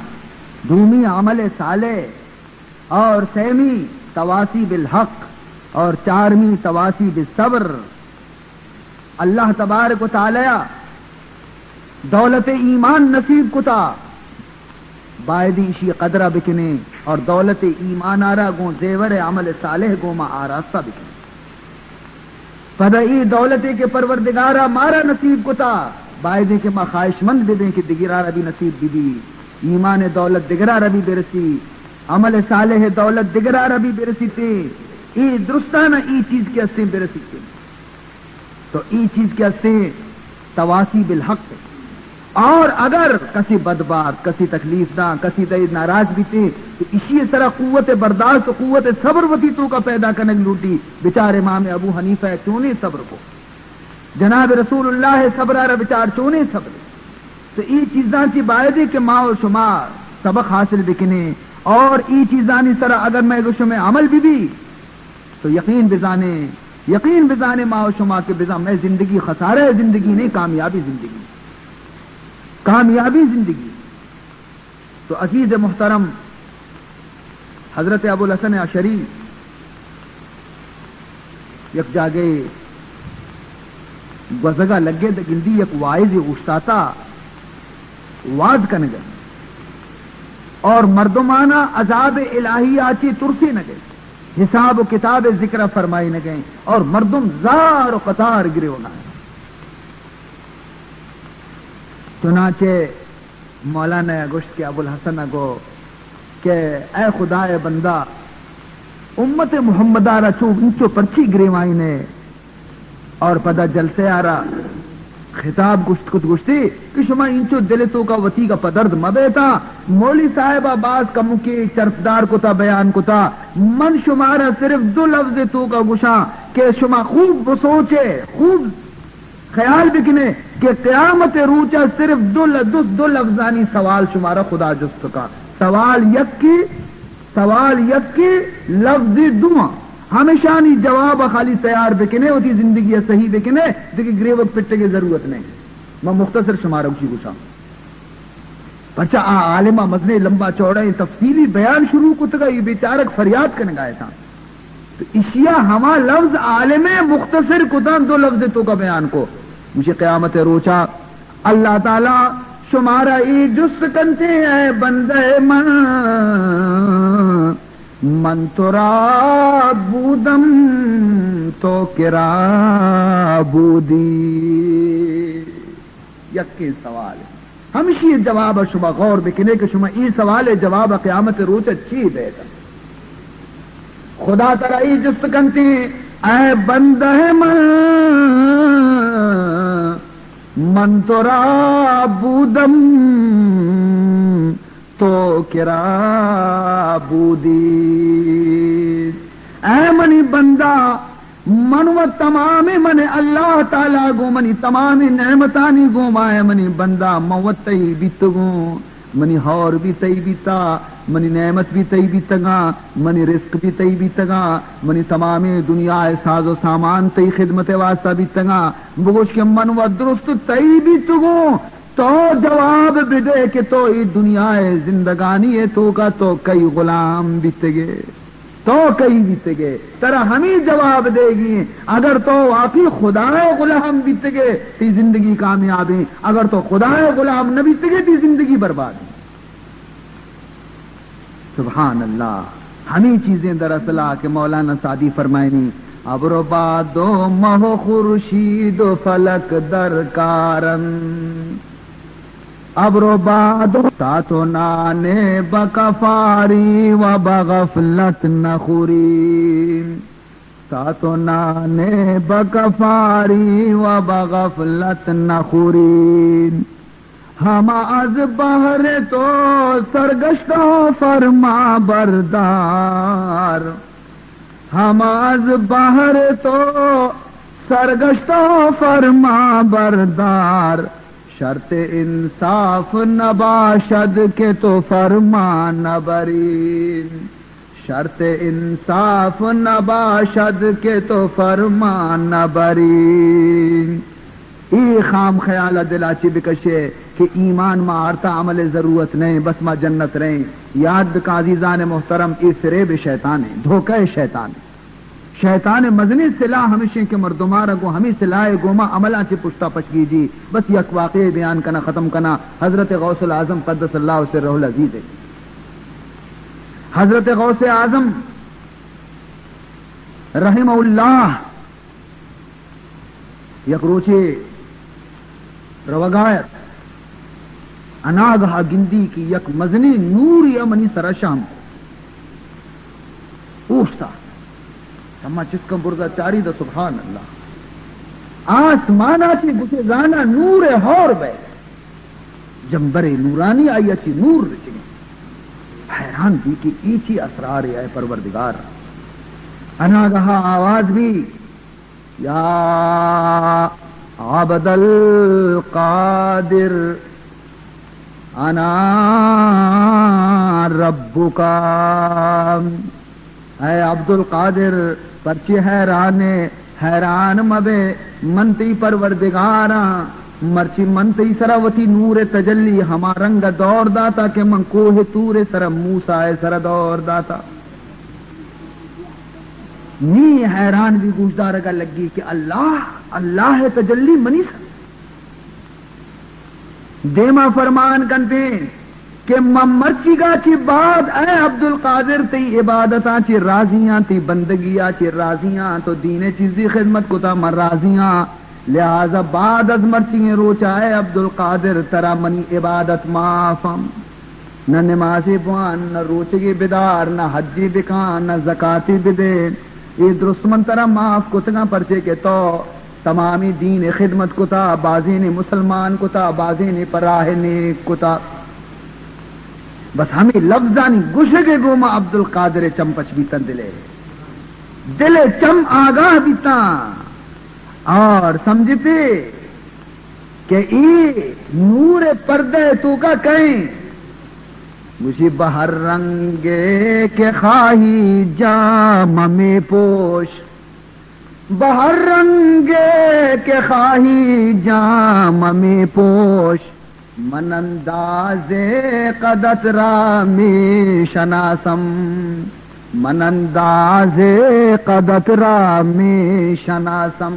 A: دومی عمل صالح، اور سیمی تواسی بالحق، اور چارمی تواسی بالصبر. اللہ تبارک و تعالی دولت ایمان نصیب کتا بائدی شی قدرہ بکنے اور دولت ایمان آرہ گو زیور عمل صالح گو ما آراستہ بکنے. پدئی دولت کے پروردگارہ مارا نصیب کتا بائدی کے ما خواہش مند دے دیں کہ دگرارہ بھی نصیب بھی دی. ایمان دولت دگرارہ بھی برسی، عمل صالح دولت دگرارہ بھی برسی تے. ای درستانہ ای چیز کے اسے برسی تے. تو ای چیز کے اسے تواسی بالحق. اور اگر کسی بدبات، کسی تکلیف داں، کسی دے ناراض بھی تے تو اسی طرح قوت برداشت، قوت صبر وتی تو کا پیدا کرنے لوٹی. بیچارے امام ابو حنیفہ چونے صبر کو، جناب رسول اللہ صبر آرہ بچار چونے صبر. تو ای چیزاں کی باعدی کے ماں و شمار سبق حاصل بکنے اور ای چیزانی طرح اگر میں گوشوں میں عمل بھی تو یقین بزانے ماں و شمار کے بزا میں زندگی خسارہ زندگی نہیں، کامیابی زندگی، کامیابی زندگی. تو عزیز محترم حضرت ابو الحسن عشری یک جاگے گزگا لگے دا گندی یک وائز اشتاتا واز کن گئے اور مردمانہ عذاب الہی آچی ترسی نہ گئے، حساب و کتاب ذکر فرمائی نہ گئے اور مردم زار و قطار گرے ہونا ہے. چنانچہ مولانا گشت کے ابو الحسن گو کہ اے خدا بندہ امت محمد آرہ چو پرچی گریوائی نے اور پدا جلسے آرہ خطاب گشت کت گشتی کہ شما انچو دل تو کا وتی کا پدرد مبیتا. مولی صاحب آباز کا مکی چرفدار کتا بیان کتا من شمارا صرف دو لفظ تو کا گشا کہ شما خوب سوچے، خوب خیال بکنے کہ قیامت روچا صرف دو لفظانی سوال شمارا خدا جست کا. سوال یک کی لفظ دعا ہمیشہ نہیں جواب خالی تیار بکنے ہوتی زندگی صحیح بکنے دیکھیں گریوک پٹے کی ضرورت نہیں. میں مختصر شمارا اچھی گوشا بچہ عالمہ مزنے لمبا چوڑا تفصیلی بیان شروع کتگا یہ بیچارک فریاد کرنے گائے تھا. تو اشیاء ہما لفظ عالم مختصر کتان دو لفظ تو کا بیان کو مجھے قیامت روچا اللہ تعالی شمارا ای جس کنتے اے بندے من ترا بودم تو کرا بودی. یکی سوال ہمشی یہ جواب شما غور بکنے کہ شما ای سوال جواب قیامت روچ اچھی دے گا. خدا ترائی جس کنتی اے بندہ من ترا بودم تو کرا بودی. اے منی بندہ من و تمام من اللہ تعالیٰ گو منی تمام نعمتانی گو مائے منی بندہ موتی بیت گو منی ہور بھی تئی بیتا، منی نعمت بھی تئی بیتگا، منی رزق بھی تئی بیتگا، منی تمام دنیا ساز و سامان تئی خدمت واسطہ بیتگا، بگوش کے من و درست تئی بیتگو، تو جواب بھی دے کہ تو ای دنیا زندگانی ہے تو کا تو کئی غلام بیتگے، تو کئی بیتگے ترا ہمیں جواب دے گی، اگر تو واقعی خدا غلام بیتگے تی زندگی کامیاب ہے، اگر تو خدا غلام نہ بیتگے تی زندگی برباد ہے۔ سبحان اللہ، ہمیں چیزیں دراصل کہ مولانا سعدی فرمائنی ابرو بادو مہو خورشید و فلک درکارن، ابرو بادو تاتو نانے بکفاری و بغفلت نخوری، تاتو نانے بکفاری و بغفلت نخوری، ہم از بہر تو سرگشتہ فرما بردار، ہم از بہر تو سرگشتہ فرما بردار، شرط انصاف نباشد کے تو فرما نبری، شرط انصاف نباشد کے تو فرما نبری۔ ای خام خیال دلا چی بکشے کہ ایمان ما آرتا عمل ضرورت نہیں، بس ما جنت رہیں، یاد کا عزیزان محترم ای فریب شیطان ہے، دھوکہ شیطان ہے، شیطان مزنی صلاح ہمیشہ کے مردمارا کو ہمیں صلاح گوما عملہ چی پشتا پشگی جی۔ بس یک واقعی بیان کنا ختم کنا، حضرت غوث العظم قدس اللہ سرہ العزیز ہے، حضرت غوث اعظم رحمہ اللہ یک روچے روگایت اناگہ گندی کی یک مزنی نور یا منی سرشام اوشتا سما چسکم بردا چاری دا سبحان اللہ، آسمانا چی گسے زانا نور ہور بے جمبر نورانی آئی اچھی نور رچگے، حیران بھی کہ ایچی اسرار ہے پروردگار۔ اناگہ آواز بھی یا عبد القادر انا ربک، اے عبد القادر پرچی حیران مبے منتی پروردگاراں، مرچی منتی سراوتی نور تجلی ہما رنگ دور داتا کہ من کوہ تور سر موسیٰ سر دور داتا، نی حیران بھی گوشدار کا لگی کہ اللہ تجلی منی سر دیما فرمان کنتے کہ مرچی گا چی بعد اے عبد القادر تی عبادتاں چی راضیاں تی بندگیاں چی راضیاں تو دین چیزی خدمت کو تا من راضیاں، لہذا بعد از مرچی روچا اے عبد القادر ترا منی عبادت معافم، نہ نمازی بوان نہ روچگی بدار نہ حجی بکان نہ زکاتی بدین، یہ درست من ترا معاف کتنا پرچے کے تو تمامی دین خدمت کتا، بازی نے مسلمان کتا، بازی نے پراہ نیک کتا، بس ہمیں لفظانی گشگے گوما عبد القادر چمپچ بیتن دلے چم آگاہ بیتا اور سمجھتے کہ ای نور پردے تو کا کہیں مجھے بہر رنگے کے خواہی جام میں پوش، بہر رنگے کے خواہی جام میں پوش، من انداز قدت را می شناسم، من انداز قدت را می شناسم،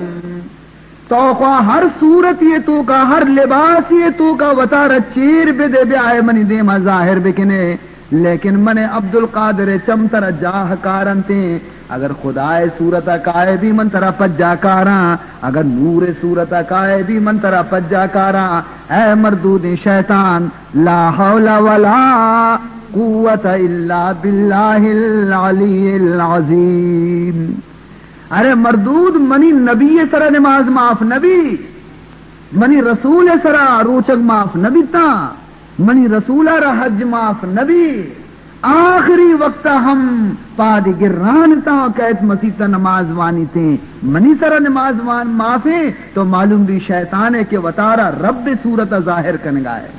A: تو ہر صورت یہ تو کا ہر لباس یہ تو کا وطار چیر بے دے بے آئے منی دے ما ظاہر بکنے، لیکن من عبد القادر چمتر جاہ کارنتے، اگر خدا صورت کائے بھی من ترا پجا کاراں، اگر نور صورت کائے بھی من ترا پجا کاراں، اے مردود شیطان لا حول ولا قوت الا باللہ العلی العظیم۔ ارے مردود منی نبی سرا نماز معاف نبی، منی رسول سرا روچک معاف نبی تا، منی رسول را حج معاف نبی، آخری وقت ہم پادی گران تا کہت مسیح نماز وانی تھے، منی سرا نماز وان معافیں تو معلوم بھی شیطان ہے کہ وطارا رب صورت ظاہر کنگا ہے۔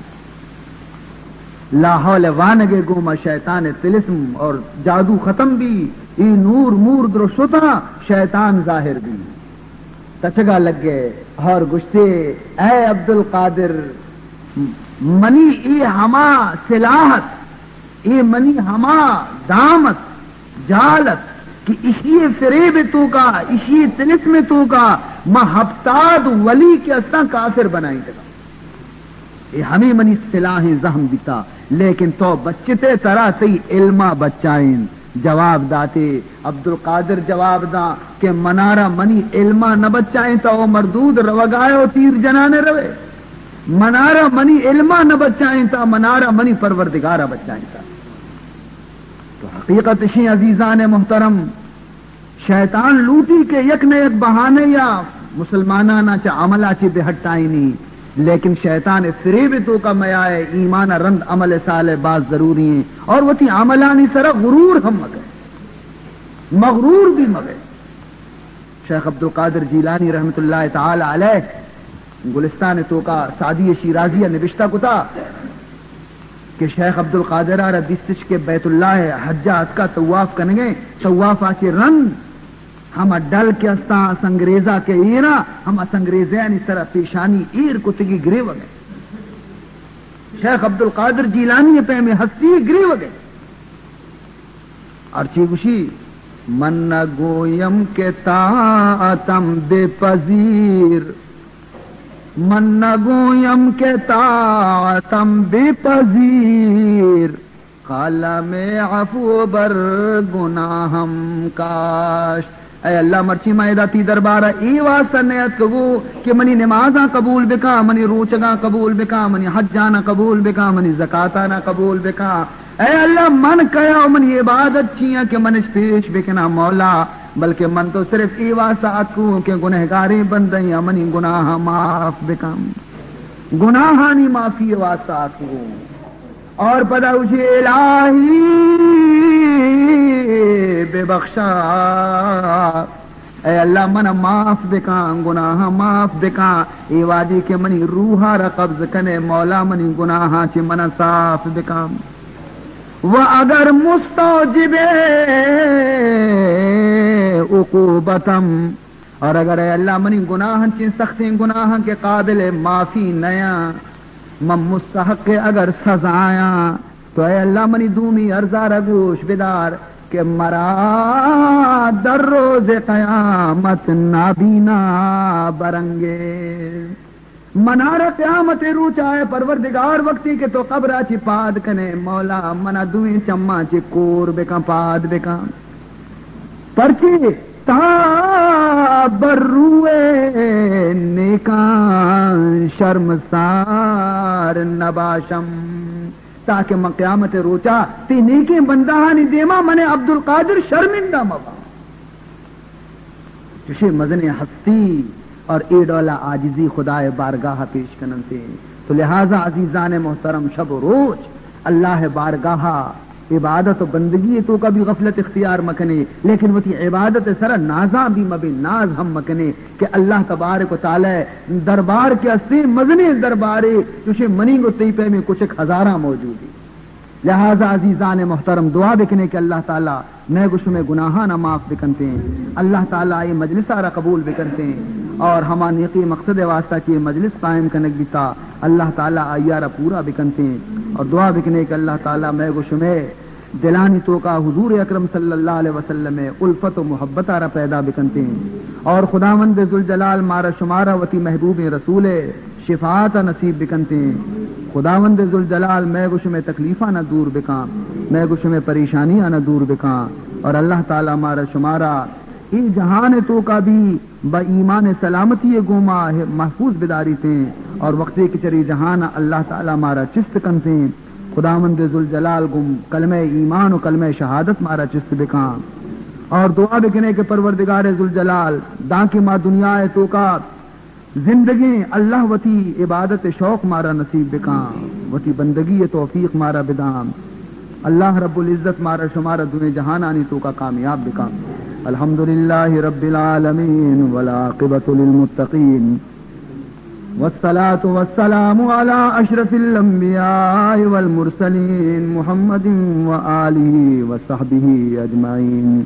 A: لا حول وانگے گوما شیطان تلسم اور جادو ختم بھی ای نور مور در شتا شیطان ظاہر بھی تچگا لگ گئے اور گشتے اے عبد القادر منی ای ہما صلاحت ای منی ہما دامت جالت کہ اسی فریب تو کا اسی تلسم تو کا ما ہفتاد ولی کے اساں کافر بنائی دگا یہ ہمیں منی صلاحیں زہم بیتا لیکن تو بچتے ترا تی علمہ بچائیں جواب داتے عبد القادر جواب دا کہ منارہ منی علمہ نہ بچائیں تا وہ مردود روگائے و تیر جنانے روے منارہ منی علمہ نہ بچائیں تا منارہ منی پروردگارہ بچائیں تا تو حقیقت شی عزیزان محترم شیطان لوٹی کے یک نہ یک بہانے یا مسلمانانہ چا عملہ چی بہٹائی نہیں لیکن شیطان فریب تو کا میائے ایمان رند عمل صالح بعض ضروری ہیں اور وہ تی عملانی سرا غرور ہم مگے مغرور بھی مگے شیخ عبد القادر جیلانی رحمت اللہ تعالی علیہ گلستان تو کا سعدی شیرازیہ نبشتہ کتا کہ شیخ عبد القادر دستش کے بیت اللہ حجات کا طواف کنگے طواف آچے رنگ ہم ڈل کے استا سنگریزہ کے ایرا ہم سنگریزین اس طرح پیشانی ایر کتگی گرے وگے شیخ عبد القادر جیلانی پہ میں ہستی گرے وگے ارچی گوشی من گویم کے طاعتم بے پذیر من گویم کے طاعتم بے پذیر قالم عفو بر گناہم کاش اے اللہ مرچی مائدہ تی دربارہ ای واسطہ نیت کبو کہ منی نمازاں قبول بکا منی روچگاں قبول بکا منی حجانا قبول بکا منی زکاتانا قبول بکا اے اللہ من کیا منی عبادت چیاں کہ منش پیش بکنا مولا بلکہ من تو صرف ای واسطہ اتکو کہ گنہگاری بندیں منی گناہ معاف بکم گناہانی معافی واسطہ اتکو اور پدا اسی الہی بے بخشا اے اللہ من معاف بکا گناہ معاف بکا ای وادی کے منی روحا را قبض کنے مولا منی گناہاں چی من صاف بکا و اگر مستوجب عقوبتم اور اگر اے اللہ منی گناہاں چی سختی گناہاں کے قابل معافی نیا من مستحق اگر سزایا تو اے اللہ منی دومی ارزار گوش بدار کہ مرا در روز قیامت نابینا برنگے منار قیامت رو چاہے پروردگار وقتی کہ تو قبرہ چی پاد کنے مولا منا دوئی چمہ چی کور بکا پاد بکا پرچی تا بروے نیکان شرمسار نباشم تاکہ میں قیامت روچا تی نیکی بندہانی دیما منے عبد القادر شرمندہ مبا چشے مزن ہستی اور ایڈولا عاجزی خدا بارگاہ پیش کنن سے تو لہذا عزیزان محترم شب و روز اللہ بارگاہ عبادت و بندگی تو کا بھی غفلت اختیار مکنے لیکن وہ تی عبادت سر نازاں بھی مبی ناز ہم مکنے کہ اللہ تبارک و تعالی دربار کے اسی مزنے دربارے چوشے منی گو تی پہ میں کچھ ایک ہزارہ موجود ہے لہذا عزیزان محترم دعا بکنے کہ اللہ تعالی نئے گوش میں گناہاں نہ معاف بکنتے ہیں اللہ تعالیٰ یہ مجلس آرہ قبول بکنتے ہیں اور ہما نیقی مقصد واسطہ کی مجلس قائم کنک بیتا اللہ تعالیٰ آئیارہ پورا بکنتے ہیں اور دعا بکنے کہ اللہ تعالیٰ میں گوش میں دلانی تو کا حضور اکرم صلی اللہ علیہ وسلم میں الفت و محبت آرہ پیدا بکنتے ہیں اور خداوند ذوالجلال مارا شمارہ وتی محبوب رسول شفاعت نصیب بکنتے ہیں خداوند ذوالجلال میں گوش میں تکلیفہ نہ دور بکاں میں گوش میں پریشانیاں نہ دور بکاں اور اللہ تعالیٰ مارا شمارہ ان جہان تو کا بھی با ایمان سلامتی گوما محفوظ بداری تھیں اور وقت کی چری جہان اللہ تعالیٰ مارا چست کنتے ہیں خداوند ذوالجلال گم کلمہ ایمان و کلمہ شہادت مارا چست بکاں اور دعا بکنے کے پروردگار ذوالجلال داں کی ماں دنیا تو کا زندگی اللہ وتی عبادت شوق مارا نصیب بکاں وتی بندگی توفیق مارا بدام اللہ رب العزت مارا شمارا دنیا جہان آنی تو کا کامیاب بکاں الحمدللہ رب العالمین والعاقبۃ للمتقین والصلاة والسلام على أشرف الأنبياء والمرسلين محمد وآله وصحبه أجمعين.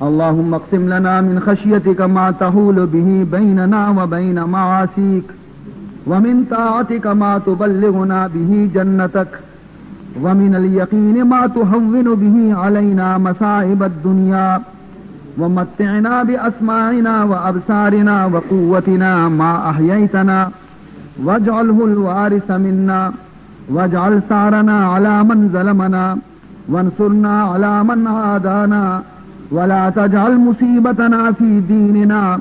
A: اللهم اقسم لنا من خشيتك ما تحول به بيننا وبين معاصيك، ومن طاعتك ما تبلغنا به جنتك، ومن اليقين ما تهون به علينا مصائب الدنيا، ومتعنا بأسماعنا وأبصارنا وقوتنا ما أحييتنا، واجعله الوارث منا، واجعل ثارنا على من ظلمنا، وانصرنا على من عادانا، ولا تجعل مصيبتنا في ديننا،